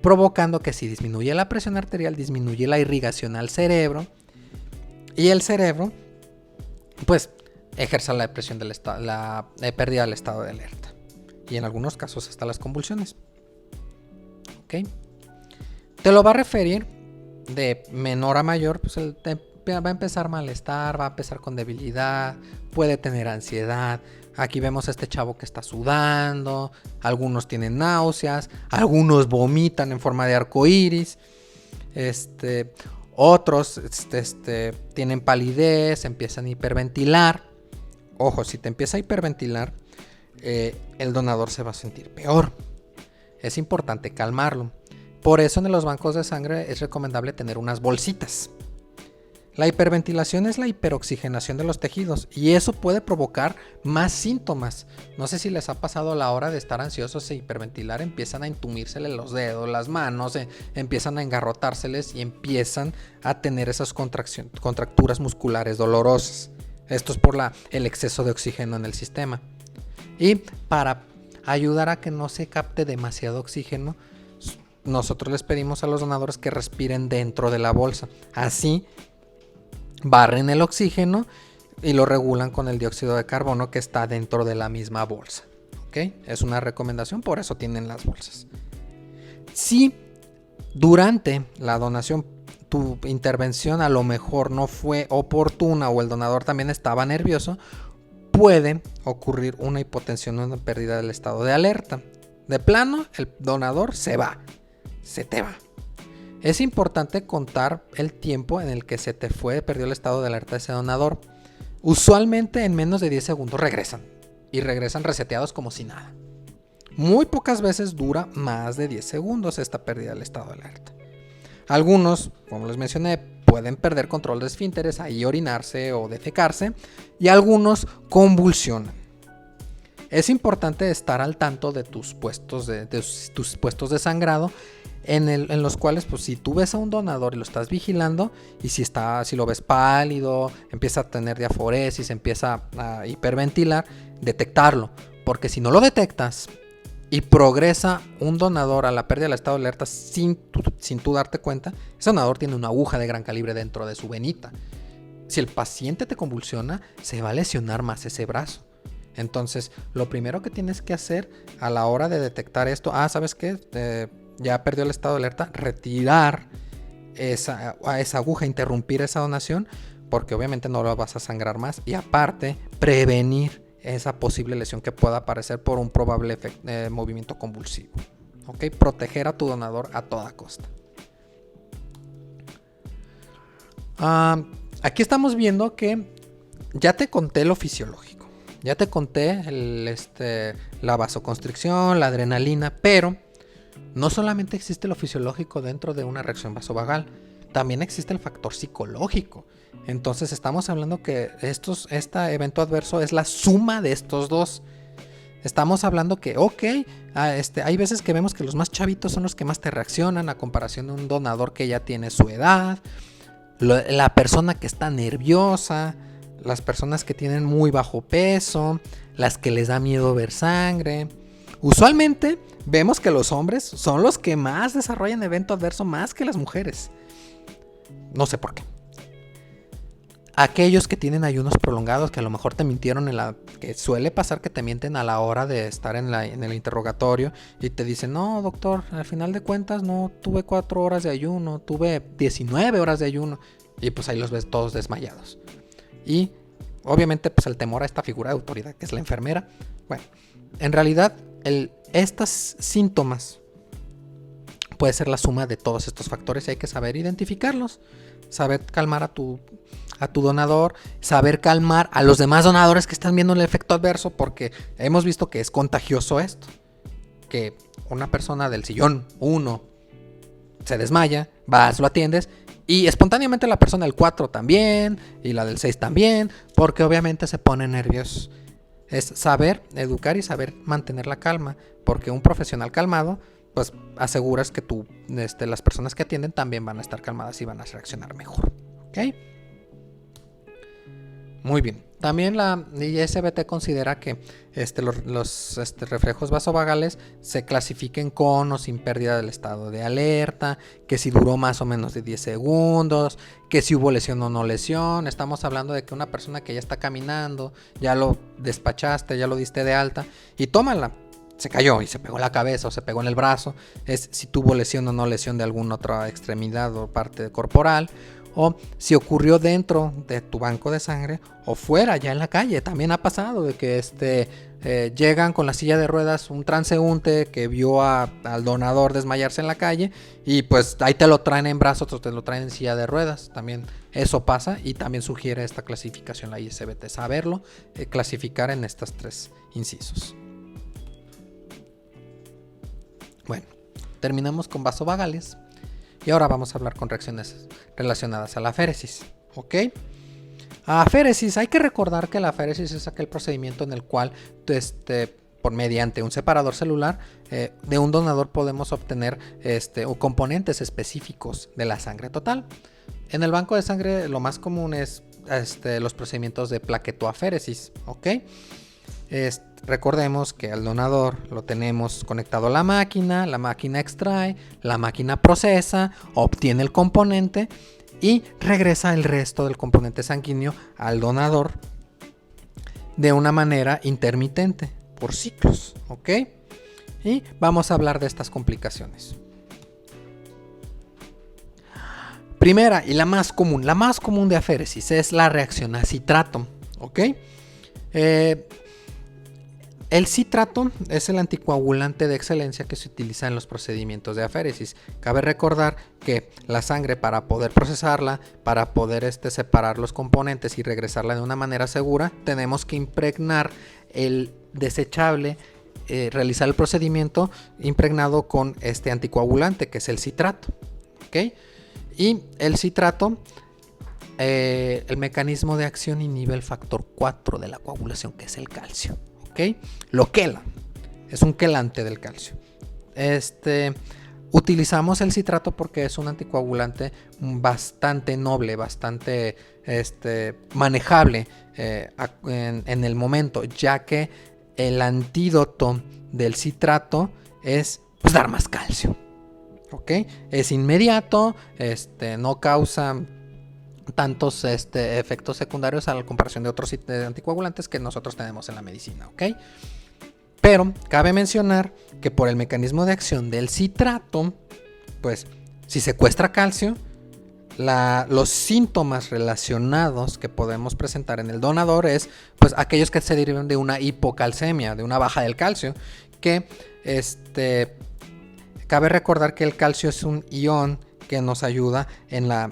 provocando que si disminuye la presión arterial, disminuye la irrigación al cerebro y el cerebro, pues, ejerce la depresión la pérdida del estado de alerta y en algunos casos hasta las convulsiones. ¿Ok? Te lo va a referir de menor a mayor, pues va a empezar malestar, va a empezar con debilidad, puede tener ansiedad. Aquí vemos a este chavo que está sudando, algunos tienen náuseas, algunos vomitan en forma de arco iris, otros tienen palidez, empiezan a hiperventilar. Ojo, si te empieza a hiperventilar, el donador se va a sentir peor. Es importante calmarlo. Por eso en los bancos de sangre es recomendable tener unas bolsitas. La hiperventilación es la hiperoxigenación de los tejidos y eso puede provocar más síntomas. No sé si les ha pasado a la hora de estar ansiosos e hiperventilar, empiezan a entumírseles los dedos, las manos, empiezan a engarrotárseles y empiezan a tener esas contracturas musculares dolorosas. Esto es por el exceso de oxígeno en el sistema. Y para ayudar a que no se capte demasiado oxígeno, nosotros les pedimos a los donadores que respiren dentro de la bolsa. Así barren el oxígeno y lo regulan con el dióxido de carbono que está dentro de la misma bolsa. ¿Okay? Es una recomendación, por eso tienen las bolsas. Si durante la donación tu intervención a lo mejor no fue oportuna o el donador también estaba nervioso, puede ocurrir una hipotensión o una pérdida del estado de alerta. De plano, el donador se te va. Es importante contar el tiempo en el que se te perdió el estado de alerta de ese donador. Usualmente en menos de 10 segundos regresan. Y regresan reseteados como si nada. Muy pocas veces dura más de 10 segundos esta pérdida del estado de alerta. Algunos, como les mencioné, pueden perder control de esfínteres, ahí orinarse o defecarse. Y algunos convulsionan. Es importante estar al tanto de tus puestos de sangrado, en los cuales, pues, si tú ves a un donador y lo estás vigilando, y si lo ves pálido, empieza a tener diaforesis, empieza a hiperventilar, detectarlo, porque si no lo detectas y progresa un donador a la pérdida del estado de alerta sin tú darte cuenta, ese donador tiene una aguja de gran calibre dentro de su venita. Si el paciente te convulsiona, se va a lesionar más ese brazo. Entonces, lo primero que tienes que hacer a la hora de detectar esto, ¿sabes qué? Ya perdió el estado de alerta, retirar esa aguja, interrumpir esa donación, porque obviamente no lo vas a sangrar más, y aparte prevenir esa posible lesión que pueda aparecer por un probable movimiento convulsivo. ¿Ok? Proteger a tu donador a toda costa. Aquí estamos viendo que ya te conté lo fisiológico, ya te conté la vasoconstricción, la adrenalina, pero no solamente existe lo fisiológico dentro de una reacción vasovagal, también existe el factor psicológico. Entonces estamos hablando que este evento adverso es la suma de estos dos. Estamos hablando que, hay veces que vemos que los más chavitos son los que más te reaccionan a comparación de un donador que ya tiene su edad, la persona que está nerviosa, las personas que tienen muy bajo peso, las que les da miedo ver sangre. Usualmente vemos que los hombres son los que más desarrollan evento adverso más que las mujeres. No sé por qué. Aquellos que tienen ayunos prolongados, que a lo mejor te mintieron que suele pasar que te mienten a la hora de estar en el interrogatorio y te dicen, no doctor, al final de cuentas no tuve 4 horas de ayuno, tuve 19 horas de ayuno, y pues ahí los ves todos desmayados. Y obviamente pues el temor a esta figura de autoridad que es la enfermera. Bueno, en realidad estos síntomas puede ser la suma de todos estos factores y hay que saber identificarlos, saber calmar a tu donador, saber calmar a los demás donadores que están viendo el efecto adverso, porque hemos visto que es contagioso esto, que una persona del sillón 1 se desmaya, vas, lo atiendes y espontáneamente la persona del 4 también y la del 6 también, porque obviamente se ponen nerviosos. Es saber educar y saber mantener la calma, porque un profesional calmado, pues aseguras que las personas que atienden también van a estar calmadas y van a reaccionar mejor. ¿Ok? Muy bien. También la ISBT considera que los reflejos vasovagales se clasifiquen con o sin pérdida del estado de alerta, que si duró más o menos de 10 segundos, que si hubo lesión o no lesión. Estamos hablando de que una persona que ya está caminando, ya lo despachaste, ya lo diste de alta y tómala. Se cayó y se pegó en la cabeza o se pegó en el brazo, es si tuvo lesión o no lesión de alguna otra extremidad o parte corporal, o si ocurrió dentro de tu banco de sangre o fuera, ya en la calle. También ha pasado de que llegan con la silla de ruedas un transeúnte que vio al donador desmayarse en la calle y pues ahí te lo traen en brazos o te lo traen en silla de ruedas. También eso pasa y también sugiere esta clasificación la ISBT, saberlo, clasificar en estas 3 incisos. Bueno, terminamos con vasovagales y ahora vamos a hablar con reacciones relacionadas a la aféresis, ¿ok? Aféresis, hay que recordar que la aféresis es aquel procedimiento en el cual mediante un separador celular de un donador podemos obtener componentes específicos de la sangre total. En el banco de sangre lo más común es los procedimientos de plaquetoaféresis, ¿ok? Recordemos que al donador lo tenemos conectado a la máquina extrae, la máquina procesa, obtiene el componente y regresa el resto del componente sanguíneo al donador de una manera intermitente, por ciclos, ¿ok? Y vamos a hablar de estas complicaciones. Primera y la más común de aféresis es la reacción a citrato, ¿ok? El citrato es el anticoagulante de excelencia que se utiliza en los procedimientos de aféresis. Cabe recordar que la sangre, para poder procesarla, para poder separar los componentes y regresarla de una manera segura, tenemos que impregnar el desechable, realizar el procedimiento impregnado con este anticoagulante que es el citrato, ¿ok? Y el citrato, el mecanismo de acción inhibe el factor 4 de la coagulación, que es el calcio. ¿Okay? Lo quela, es un quelante del calcio. Utilizamos el citrato porque es un anticoagulante bastante noble, bastante manejable en el momento, ya que el antídoto del citrato es pues, dar más calcio. ¿Okay? Es inmediato, no causa tantos efectos secundarios a la comparación de otros anticoagulantes que nosotros tenemos en la medicina, ¿ok? Pero cabe mencionar que por el mecanismo de acción del citrato, pues si secuestra calcio, los síntomas relacionados que podemos presentar en el donador es pues aquellos que se derivan de una hipocalcemia, de una baja del calcio, que cabe recordar que el calcio es un ion que nos ayuda en la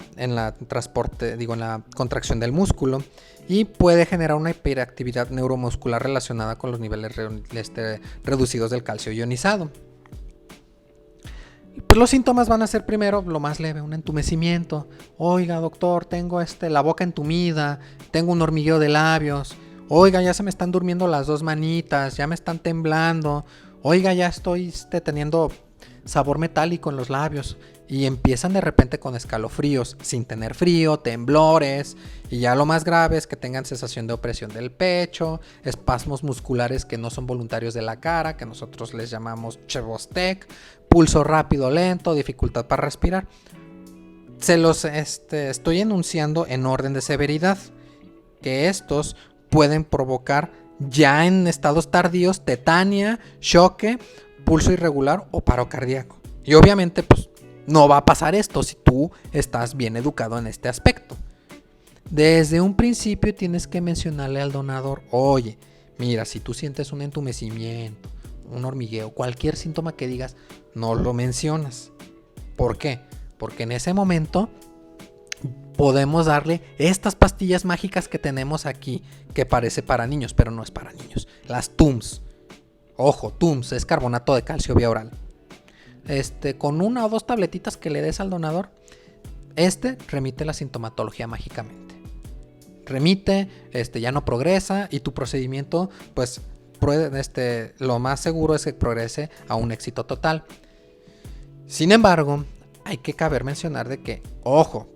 contracción del músculo y puede generar una hiperactividad neuromuscular relacionada con los niveles reducidos del calcio ionizado. Pues los síntomas van a ser primero lo más leve, un entumecimiento. Oiga, doctor, tengo la boca entumida, tengo un hormigueo de labios. Oiga, ya se me están durmiendo las 2 manitas, ya me están temblando. Oiga, ya estoy teniendo sabor metálico en los labios. Y empiezan de repente con escalofríos, sin tener frío, temblores, y ya lo más grave es que tengan sensación de opresión del pecho, espasmos musculares que no son voluntarios de la cara, que nosotros les llamamos Chebostec, pulso rápido, lento, dificultad para respirar. Se los estoy enunciando en orden de severidad, que estos pueden provocar ya en estados tardíos tetania, choque, pulso irregular o paro cardíaco. Y obviamente pues no va a pasar esto si tú estás bien educado en este aspecto. Desde un principio tienes que mencionarle al donador, oye, mira, si tú sientes un entumecimiento, un hormigueo, cualquier síntoma que digas, no lo mencionas. ¿Por qué? Porque en ese momento podemos darle estas pastillas mágicas que tenemos aquí, que parece para niños, pero no es para niños. Las TUMS. Ojo, TUMS es carbonato de calcio vía oral. Con 1 o 2 tabletitas que le des al donador, remite la sintomatología mágicamente. Remite, ya no progresa y tu procedimiento, pues, lo más seguro es que progrese a un éxito total. Sin embargo, hay que caber mencionar de que, ojo,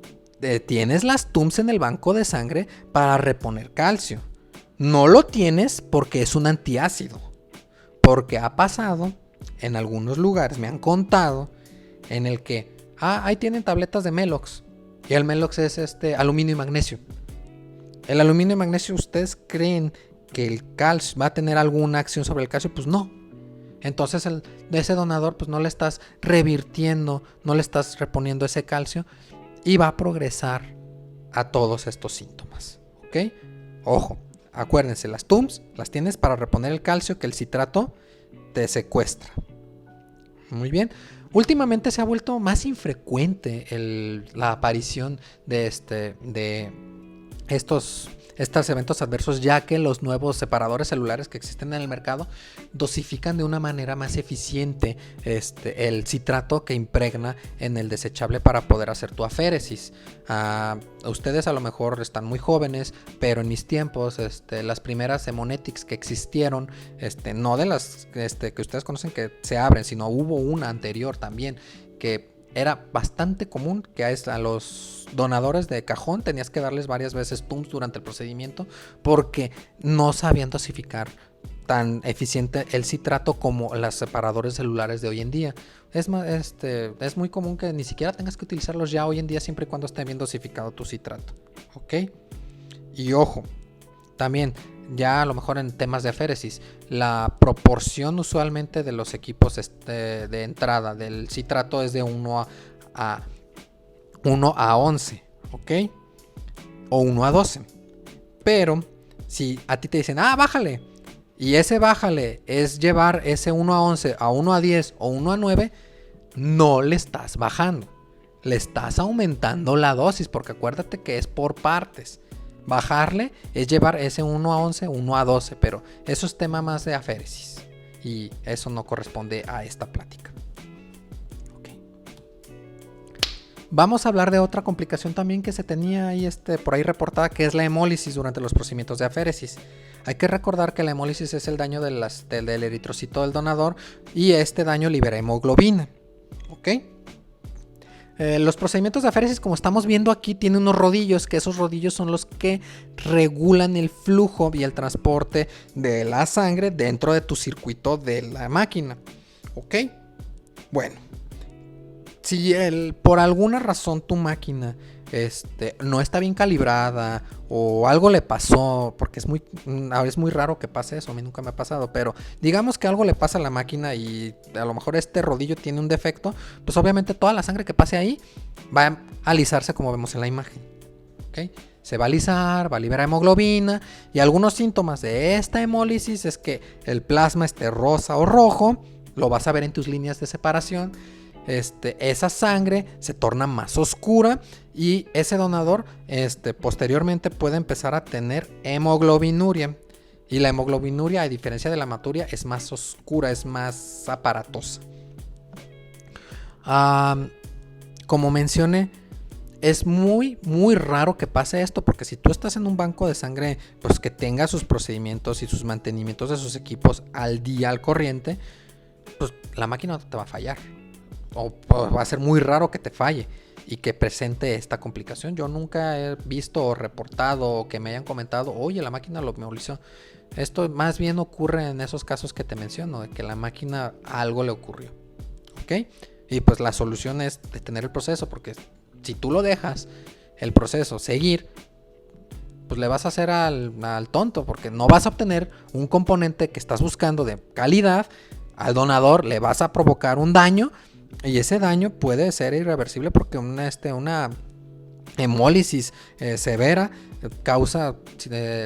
tienes las TUMS en el banco de sangre para reponer calcio. No lo tienes porque es un antiácido. Porque ha pasado en algunos lugares, me han contado, en el que, ahí tienen tabletas de Melox. Y el Melox es aluminio y magnesio. El aluminio y magnesio, ¿ustedes creen que el calcio va a tener alguna acción sobre el calcio? Pues no. Entonces de ese donador pues no le estás revirtiendo, no le estás reponiendo ese calcio. y va a progresar a todos estos síntomas. ¿Ok? Ojo, acuérdense, las TUMS las tienes para reponer el calcio que el citrato te secuestra. Muy bien. Últimamente se ha vuelto más infrecuente la aparición de estos eventos adversos, ya que los nuevos separadores celulares que existen en el mercado dosifican de una manera más eficiente el citrato que impregna en el desechable para poder hacer tu aféresis. Ustedes a lo mejor están muy jóvenes, pero en mis tiempos las primeras Hemonetics que existieron, no de las que ustedes conocen que se abren, sino hubo una anterior también que era bastante común, que a los donadores de cajón tenías que darles varias veces TUMS durante el procedimiento porque no sabían dosificar tan eficiente el citrato como los separadores celulares de hoy en día. Es muy común que ni siquiera tengas que utilizarlos ya hoy en día, siempre y cuando esté bien dosificado tu citrato. ¿Ok? Y ojo, también ya a lo mejor en temas de aféresis, la proporción usualmente de los equipos de entrada del citrato es de 1 a 11, ¿ok? O 1 a 12. Pero si a ti te dicen, bájale, y ese bájale es llevar ese 1 a 11 a 1 a 10 o 1 a 9, no le estás bajando, le estás aumentando la dosis, porque acuérdate que es por partes. Bajarle es llevar ese 1 a 11, 1 a 12, pero eso es tema más de aféresis y eso no corresponde a esta plática. Okay. Vamos a hablar de otra complicación también que se tenía ahí por ahí reportada, que es la hemólisis durante los procedimientos de aféresis. Hay que recordar que la hemólisis es el daño del eritrocito del donador y este daño libera hemoglobina. ¿Ok? Los procedimientos de aféresis, como estamos viendo aquí, tienen unos rodillos, que esos rodillos son los que regulan el flujo y el transporte de la sangre dentro de tu circuito de la máquina. ¿Ok? Bueno, si por alguna razón tu máquina no está bien calibrada o algo le pasó, porque es muy raro que pase eso, a mí nunca me ha pasado, pero digamos que algo le pasa a la máquina y a lo mejor este rodillo tiene un defecto, pues obviamente toda la sangre que pase ahí va a alisarse como vemos en la imagen. ¿Okay? Se va a alisar, va a liberar hemoglobina y algunos síntomas de esta hemólisis es que el plasma esté rosa o rojo, lo vas a ver en tus líneas de separación. Esa sangre se torna más oscura y ese donador posteriormente puede empezar a tener hemoglobinuria, y la hemoglobinuria, a diferencia de la hematuria, es más oscura, es más aparatosa. Como mencioné, es muy muy raro que pase esto, porque si tú estás en un banco de sangre pues que tenga sus procedimientos y sus mantenimientos de sus equipos al día, al corriente, pues la máquina no te va a fallar. O va a ser muy raro que te falle y que presente esta complicación. Yo nunca he visto o reportado o que me hayan comentado, oye, la máquina lo hemolizó. Esto más bien ocurre en esos casos que te menciono, de que la máquina algo le ocurrió. ¿Ok? Y pues la solución es detener el proceso, porque si tú lo dejas el proceso seguir, pues le vas a hacer al tonto, porque no vas a obtener un componente que estás buscando de calidad. Al donador le vas a provocar un daño. Y ese daño puede ser irreversible, porque una hemólisis severa causa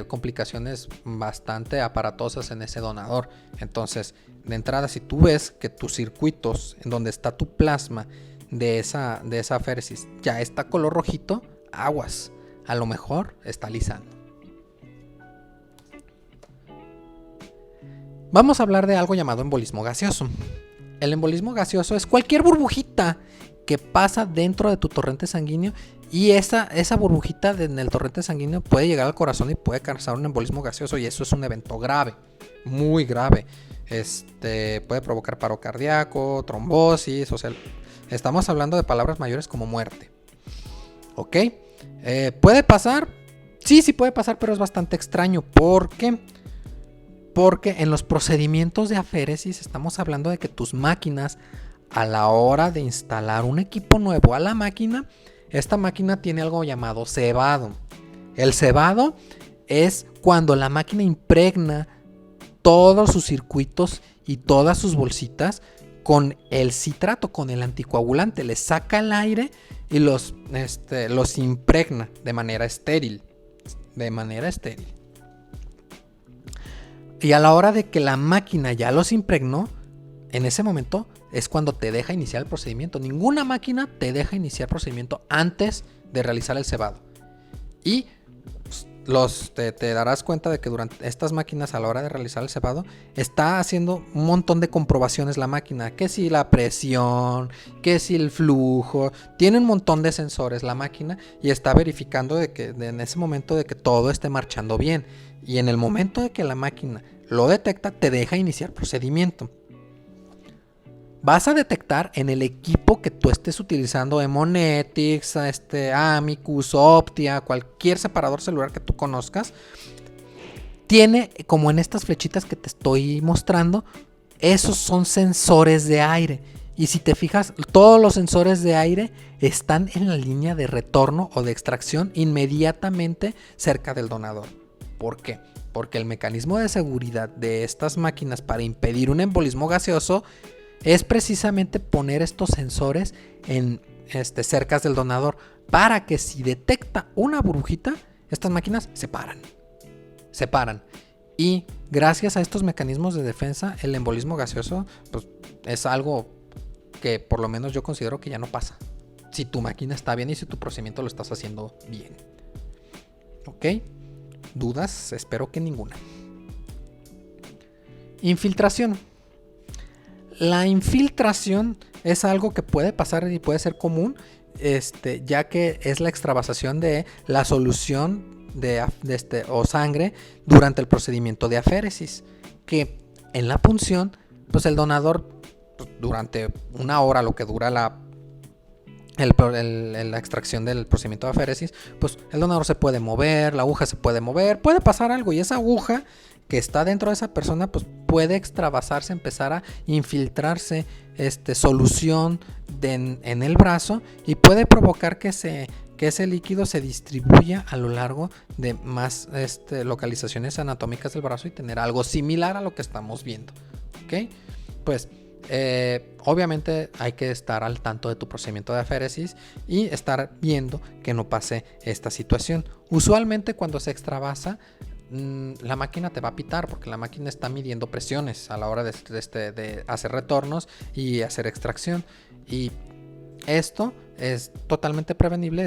complicaciones bastante aparatosas en ese donador. Entonces, de entrada, si tú ves que tus circuitos en donde está tu plasma de esa aféresis ya está color rojito, aguas, a lo mejor está lisando. Vamos a hablar de algo llamado embolismo gaseoso. El embolismo gaseoso es cualquier burbujita que pasa dentro de tu torrente sanguíneo, y esa burbujita en el torrente sanguíneo puede llegar al corazón y puede causar un embolismo gaseoso, y eso es un evento grave, muy grave. Puede provocar paro cardíaco, trombosis, o sea, estamos hablando de palabras mayores como muerte. ¿Ok? ¿Puede pasar? Sí puede pasar, pero es bastante extraño. ¿Por qué? Porque en los procedimientos de aféresis estamos hablando de que tus máquinas, a la hora de instalar un equipo nuevo a la máquina, esta máquina tiene algo llamado cebado. El cebado es cuando la máquina impregna todos sus circuitos y todas sus bolsitas con el citrato, con el anticoagulante, le saca el aire y los impregna de manera estéril. Y a la hora de que la máquina ya los impregnó, en ese momento es cuando te deja iniciar el procedimiento. Ninguna máquina te deja iniciar procedimiento antes de realizar el cebado. Y te darás cuenta de que durante estas máquinas, a la hora de realizar el cebado, está haciendo un montón de comprobaciones la máquina. Que si la presión, que si el flujo, tiene un montón de sensores la máquina y está verificando de que en ese momento de que todo esté marchando bien. Y en el momento de que la máquina lo detecta, te deja iniciar procedimiento. Vas a detectar en el equipo que tú estés utilizando, Emonetics, Amicus, Optia, cualquier separador celular que tú conozcas, tiene, como en estas flechitas que te estoy mostrando, esos son sensores de aire. Y si te fijas, todos los sensores de aire están en la línea de retorno o de extracción inmediatamente cerca del donador. ¿Por qué? Porque el mecanismo de seguridad de estas máquinas para impedir un embolismo gaseoso es precisamente poner estos sensores en cercas del donador, para que si detecta una burbujita, estas máquinas se paran. Y gracias a estos mecanismos de defensa, el embolismo gaseoso pues, es algo que por lo menos yo considero que ya no pasa, si tu máquina está bien y si tu procedimiento lo estás haciendo bien. ¿Ok? ¿Dudas? Espero que ninguna. Infiltración. La infiltración es algo que puede pasar y puede ser común, ya que es la extravasación de la solución o sangre durante el procedimiento de aféresis, que en la punción, pues el donador pues, durante una hora, lo que dura la extracción del procedimiento de aféresis, pues el donador se puede mover, la aguja se puede mover, puede pasar algo y esa aguja que está dentro de esa persona pues puede extravasarse, empezar a infiltrarse solución en el brazo y puede provocar que ese líquido se distribuya a lo largo de más localizaciones anatómicas del brazo y tener algo similar a lo que estamos viendo. ¿Ok? Pues obviamente hay que estar al tanto de tu procedimiento de aféresis y estar viendo que no pase esta situación. Usualmente cuando se extravasa, la máquina te va a pitar porque la máquina está midiendo presiones a la hora de hacer retornos y hacer extracción, y esto es totalmente prevenible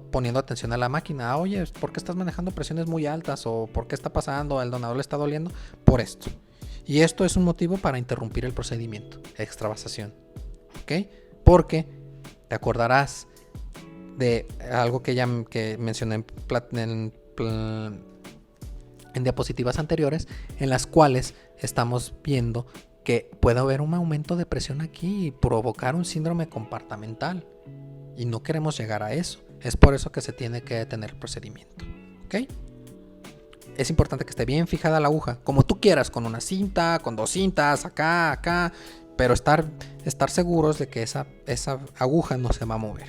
poniendo atención a la máquina. Oye, ¿por qué estás manejando presiones muy altas? ¿O por qué está pasando? ¿El donador le está doliendo? Por esto. Y esto es un motivo para interrumpir el procedimiento, extravasación. ¿Ok? Porque te acordarás de algo que mencioné en diapositivas anteriores, en las cuales estamos viendo que puede haber un aumento de presión aquí y provocar un síndrome compartimental, y no queremos llegar a eso. Es por eso que se tiene que detener el procedimiento. ¿Ok? Es importante que esté bien fijada la aguja, como tú quieras, con una cinta, con 2 cintas, acá, pero estar seguros de que esa aguja no se va a mover.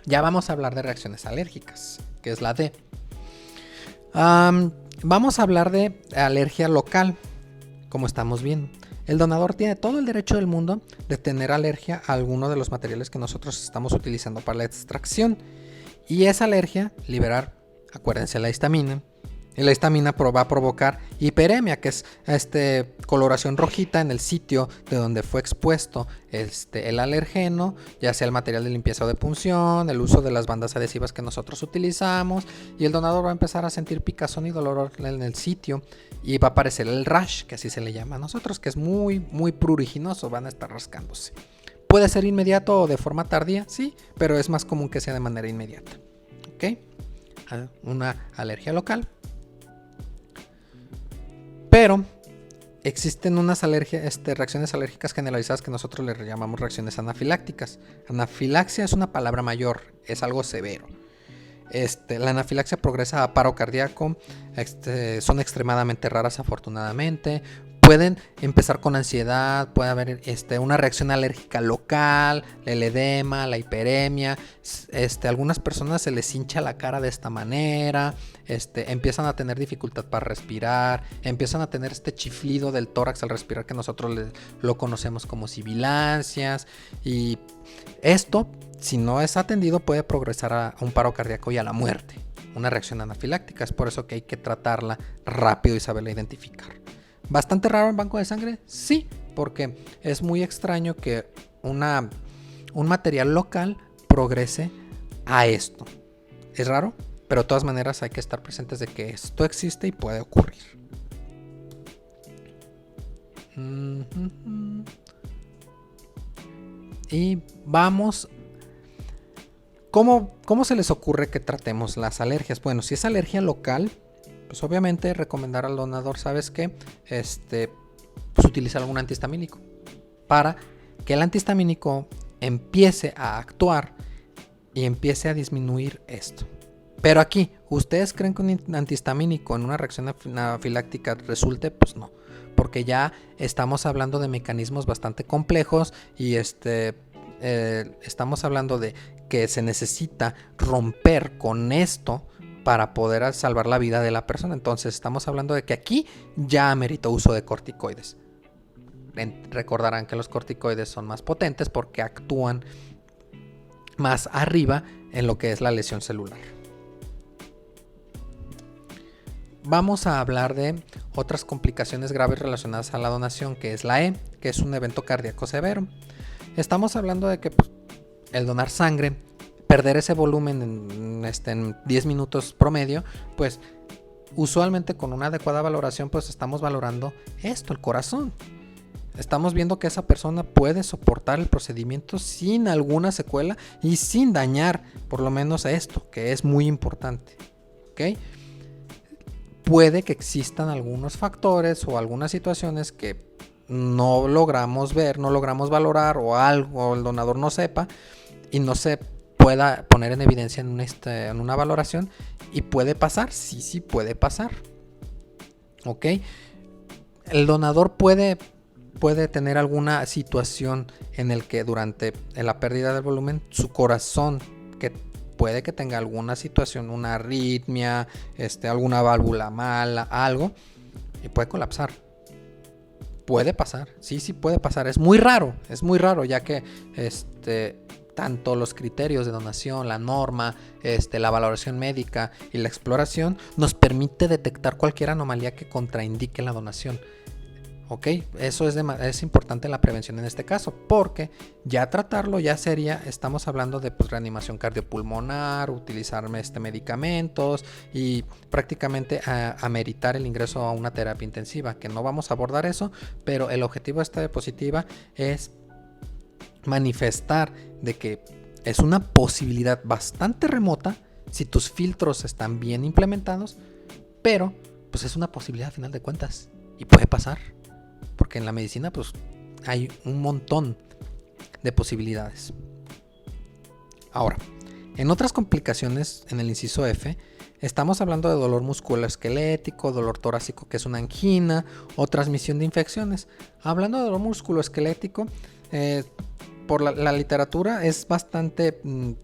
Ya vamos a hablar de reacciones alérgicas, que es la D. Vamos a hablar de alergia local, como estamos viendo. El donador tiene todo el derecho del mundo de tener alergia a alguno de los materiales que nosotros estamos utilizando para la extracción. Y esa alergia liberar, acuérdense, la histamina. Y la histamina va a provocar hiperemia, que es coloración rojita en el sitio de donde fue expuesto el alergeno, ya sea el material de limpieza o de punción, el uso de las bandas adhesivas que nosotros utilizamos, y el donador va a empezar a sentir picazón y dolor en el sitio, y va a aparecer el rash, que así se le llama a nosotros, que es muy, muy pruriginoso, van a estar rascándose. Puede ser inmediato o de forma tardía, sí, pero es más común que sea de manera inmediata. ¿Ok? Una alergia local. Pero existen unas reacciones alérgicas generalizadas que nosotros le llamamos reacciones anafilácticas. Anafilaxia es una palabra mayor, es algo severo. La anafilaxia progresa a paro cardíaco, son extremadamente raras afortunadamente. pueden empezar con ansiedad, puede haber una reacción alérgica local, el edema, la hiperemia. Algunas personas se les hincha la cara de esta manera, empiezan a tener dificultad para respirar, empiezan a tener este chiflido del tórax al respirar que nosotros lo conocemos como sibilancias. Y esto, si no es atendido, puede progresar a un paro cardíaco y a la muerte. Una reacción anafiláctica, es por eso que hay que tratarla rápido y saberla identificar. ¿Bastante raro en banco de sangre? Sí, porque es muy extraño que un material local progrese a esto. Es raro, pero de todas maneras hay que estar presentes de que esto existe y puede ocurrir. Y vamos. ¿Cómo se les ocurre que tratemos las alergias? Bueno, si es alergia local, pues obviamente recomendar al donador, ¿sabes qué? Pues utilizar algún antihistamínico para que el antihistamínico empiece a actuar y empiece a disminuir esto. Pero aquí, ¿ustedes creen que un antihistamínico en una reacción anafiláctica resulte? Pues no, porque ya estamos hablando de mecanismos bastante complejos y estamos hablando de que se necesita romper con esto para poder salvar la vida de la persona. Entonces estamos hablando de que aquí ya amerita uso de corticoides. Recordarán que los corticoides son más potentes porque actúan más arriba en lo que es la lesión celular. Vamos a hablar de otras complicaciones graves relacionadas a la donación, que es la E, que es un evento cardíaco severo. Estamos hablando de que el donar sangre, perder ese volumen en 10 minutos promedio, pues usualmente con una adecuada valoración pues estamos valorando esto, el corazón. Estamos viendo que esa persona puede soportar el procedimiento sin alguna secuela y sin dañar por lo menos esto, que es muy importante. ¿Okay? Puede que existan algunos factores o algunas situaciones que no logramos ver, no logramos valorar o algo el donador no sepa y no se pueda poner en evidencia en una valoración, y puede pasar, sí puede pasar. ¿Ok? El donador puede tener alguna situación en el que durante la pérdida del volumen su corazón, que puede que tenga alguna situación, una arritmia, alguna válvula mala, algo, y puede colapsar. Puede pasar, sí puede pasar. Es muy raro, ya que tanto los criterios de donación, la norma, la valoración médica y la exploración nos permite detectar cualquier anomalía que contraindique la donación. ¿Ok? Eso es importante la prevención en este caso, porque ya tratarlo ya sería, estamos hablando de reanimación cardiopulmonar, utilizar medicamentos y prácticamente ameritar el ingreso a una terapia intensiva, que no vamos a abordar eso, pero el objetivo de esta diapositiva es manifestar de que es una posibilidad bastante remota si tus filtros están bien implementados, pero pues es una posibilidad a final de cuentas y puede pasar. Porque en la medicina pues hay un montón de posibilidades. Ahora, en otras complicaciones en el inciso F, estamos hablando de dolor musculoesquelético, dolor torácico que es una angina o transmisión de infecciones. Hablando de dolor musculoesquelético, por la literatura es bastante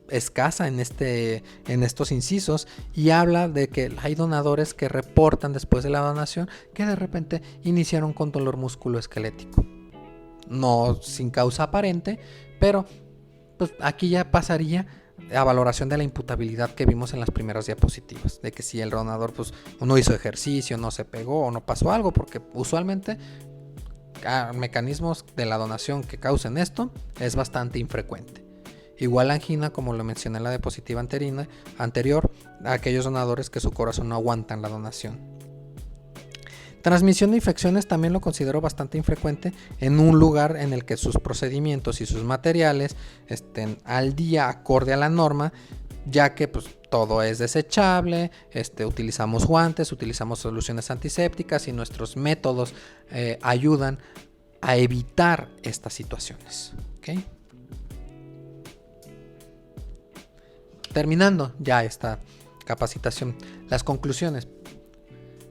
escasa en estos incisos, y habla de que hay donadores que reportan después de la donación que de repente iniciaron con dolor musculoesquelético, no sin causa aparente, pero pues aquí ya pasaría a valoración de la imputabilidad que vimos en las primeras diapositivas, de que si el donador pues no hizo ejercicio, no se pegó o no pasó algo, porque usualmente mecanismos de la donación que causen esto es bastante infrecuente. Igual la angina, como lo mencioné en la diapositiva anterior, a aquellos donadores que su corazón no aguantan la donación. Transmisión de infecciones también lo considero bastante infrecuente en un lugar en el que sus procedimientos y sus materiales estén al día, acorde a la norma, ya que pues todo es desechable, utilizamos guantes, utilizamos soluciones antisépticas y nuestros métodos ayudan a evitar estas situaciones. ¿Okay? Terminando ya esta capacitación, las conclusiones.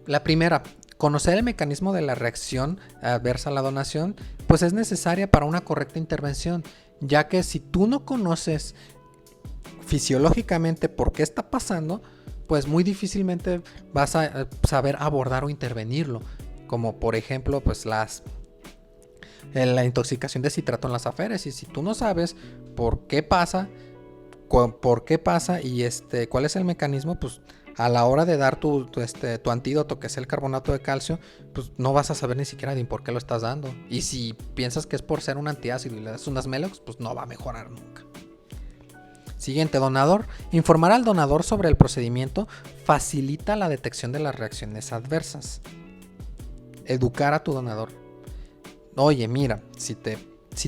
La primera, Conocer el mecanismo de la reacción adversa a la donación, pues es necesaria para una correcta intervención, ya que si tú no conoces fisiológicamente por qué está pasando, pues muy difícilmente vas a saber abordar o intervenirlo, como por ejemplo pues la intoxicación de citrato en las aféresis. Si tú no sabes por qué pasa y cuál es el mecanismo, pues a la hora de dar tu antídoto, que es el carbonato de calcio, pues no vas a saber ni siquiera ni por qué lo estás dando. Y si piensas que es por ser un antiácido y le das unas Melox, pues no va a mejorar nunca. Siguiente, donador. Informar al donador sobre el procedimiento facilita la detección de las reacciones adversas. Educar a tu donador. Oye, mira, si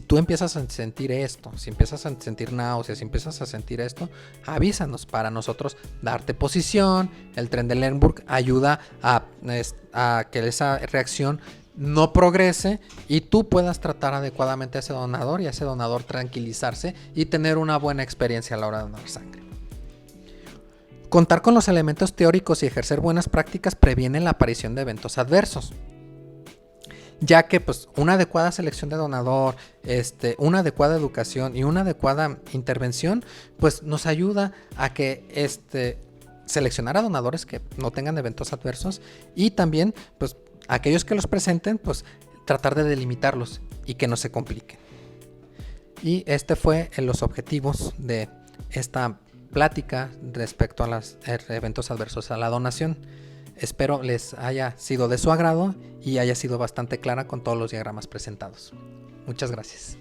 tú empiezas a sentir esto, si empiezas a sentir náuseas, si empiezas a sentir esto, avísanos para nosotros darte posición. El Trendelenburg ayuda a que esa reacción no progrese y tú puedas tratar adecuadamente a ese donador y a ese donador tranquilizarse y tener una buena experiencia a la hora de donar sangre. Contar con los elementos teóricos y ejercer buenas prácticas previene la aparición de eventos adversos, ya que pues una adecuada selección de donador, una adecuada educación y una adecuada intervención pues nos ayuda a que seleccionar a donadores que no tengan eventos adversos y también pues aquellos que los presenten pues tratar de delimitarlos y que no se compliquen. Y fue los objetivos de esta plática respecto a los eventos adversos a la donación. Espero les haya sido de su agrado y haya sido bastante clara con todos los diagramas presentados. Muchas gracias.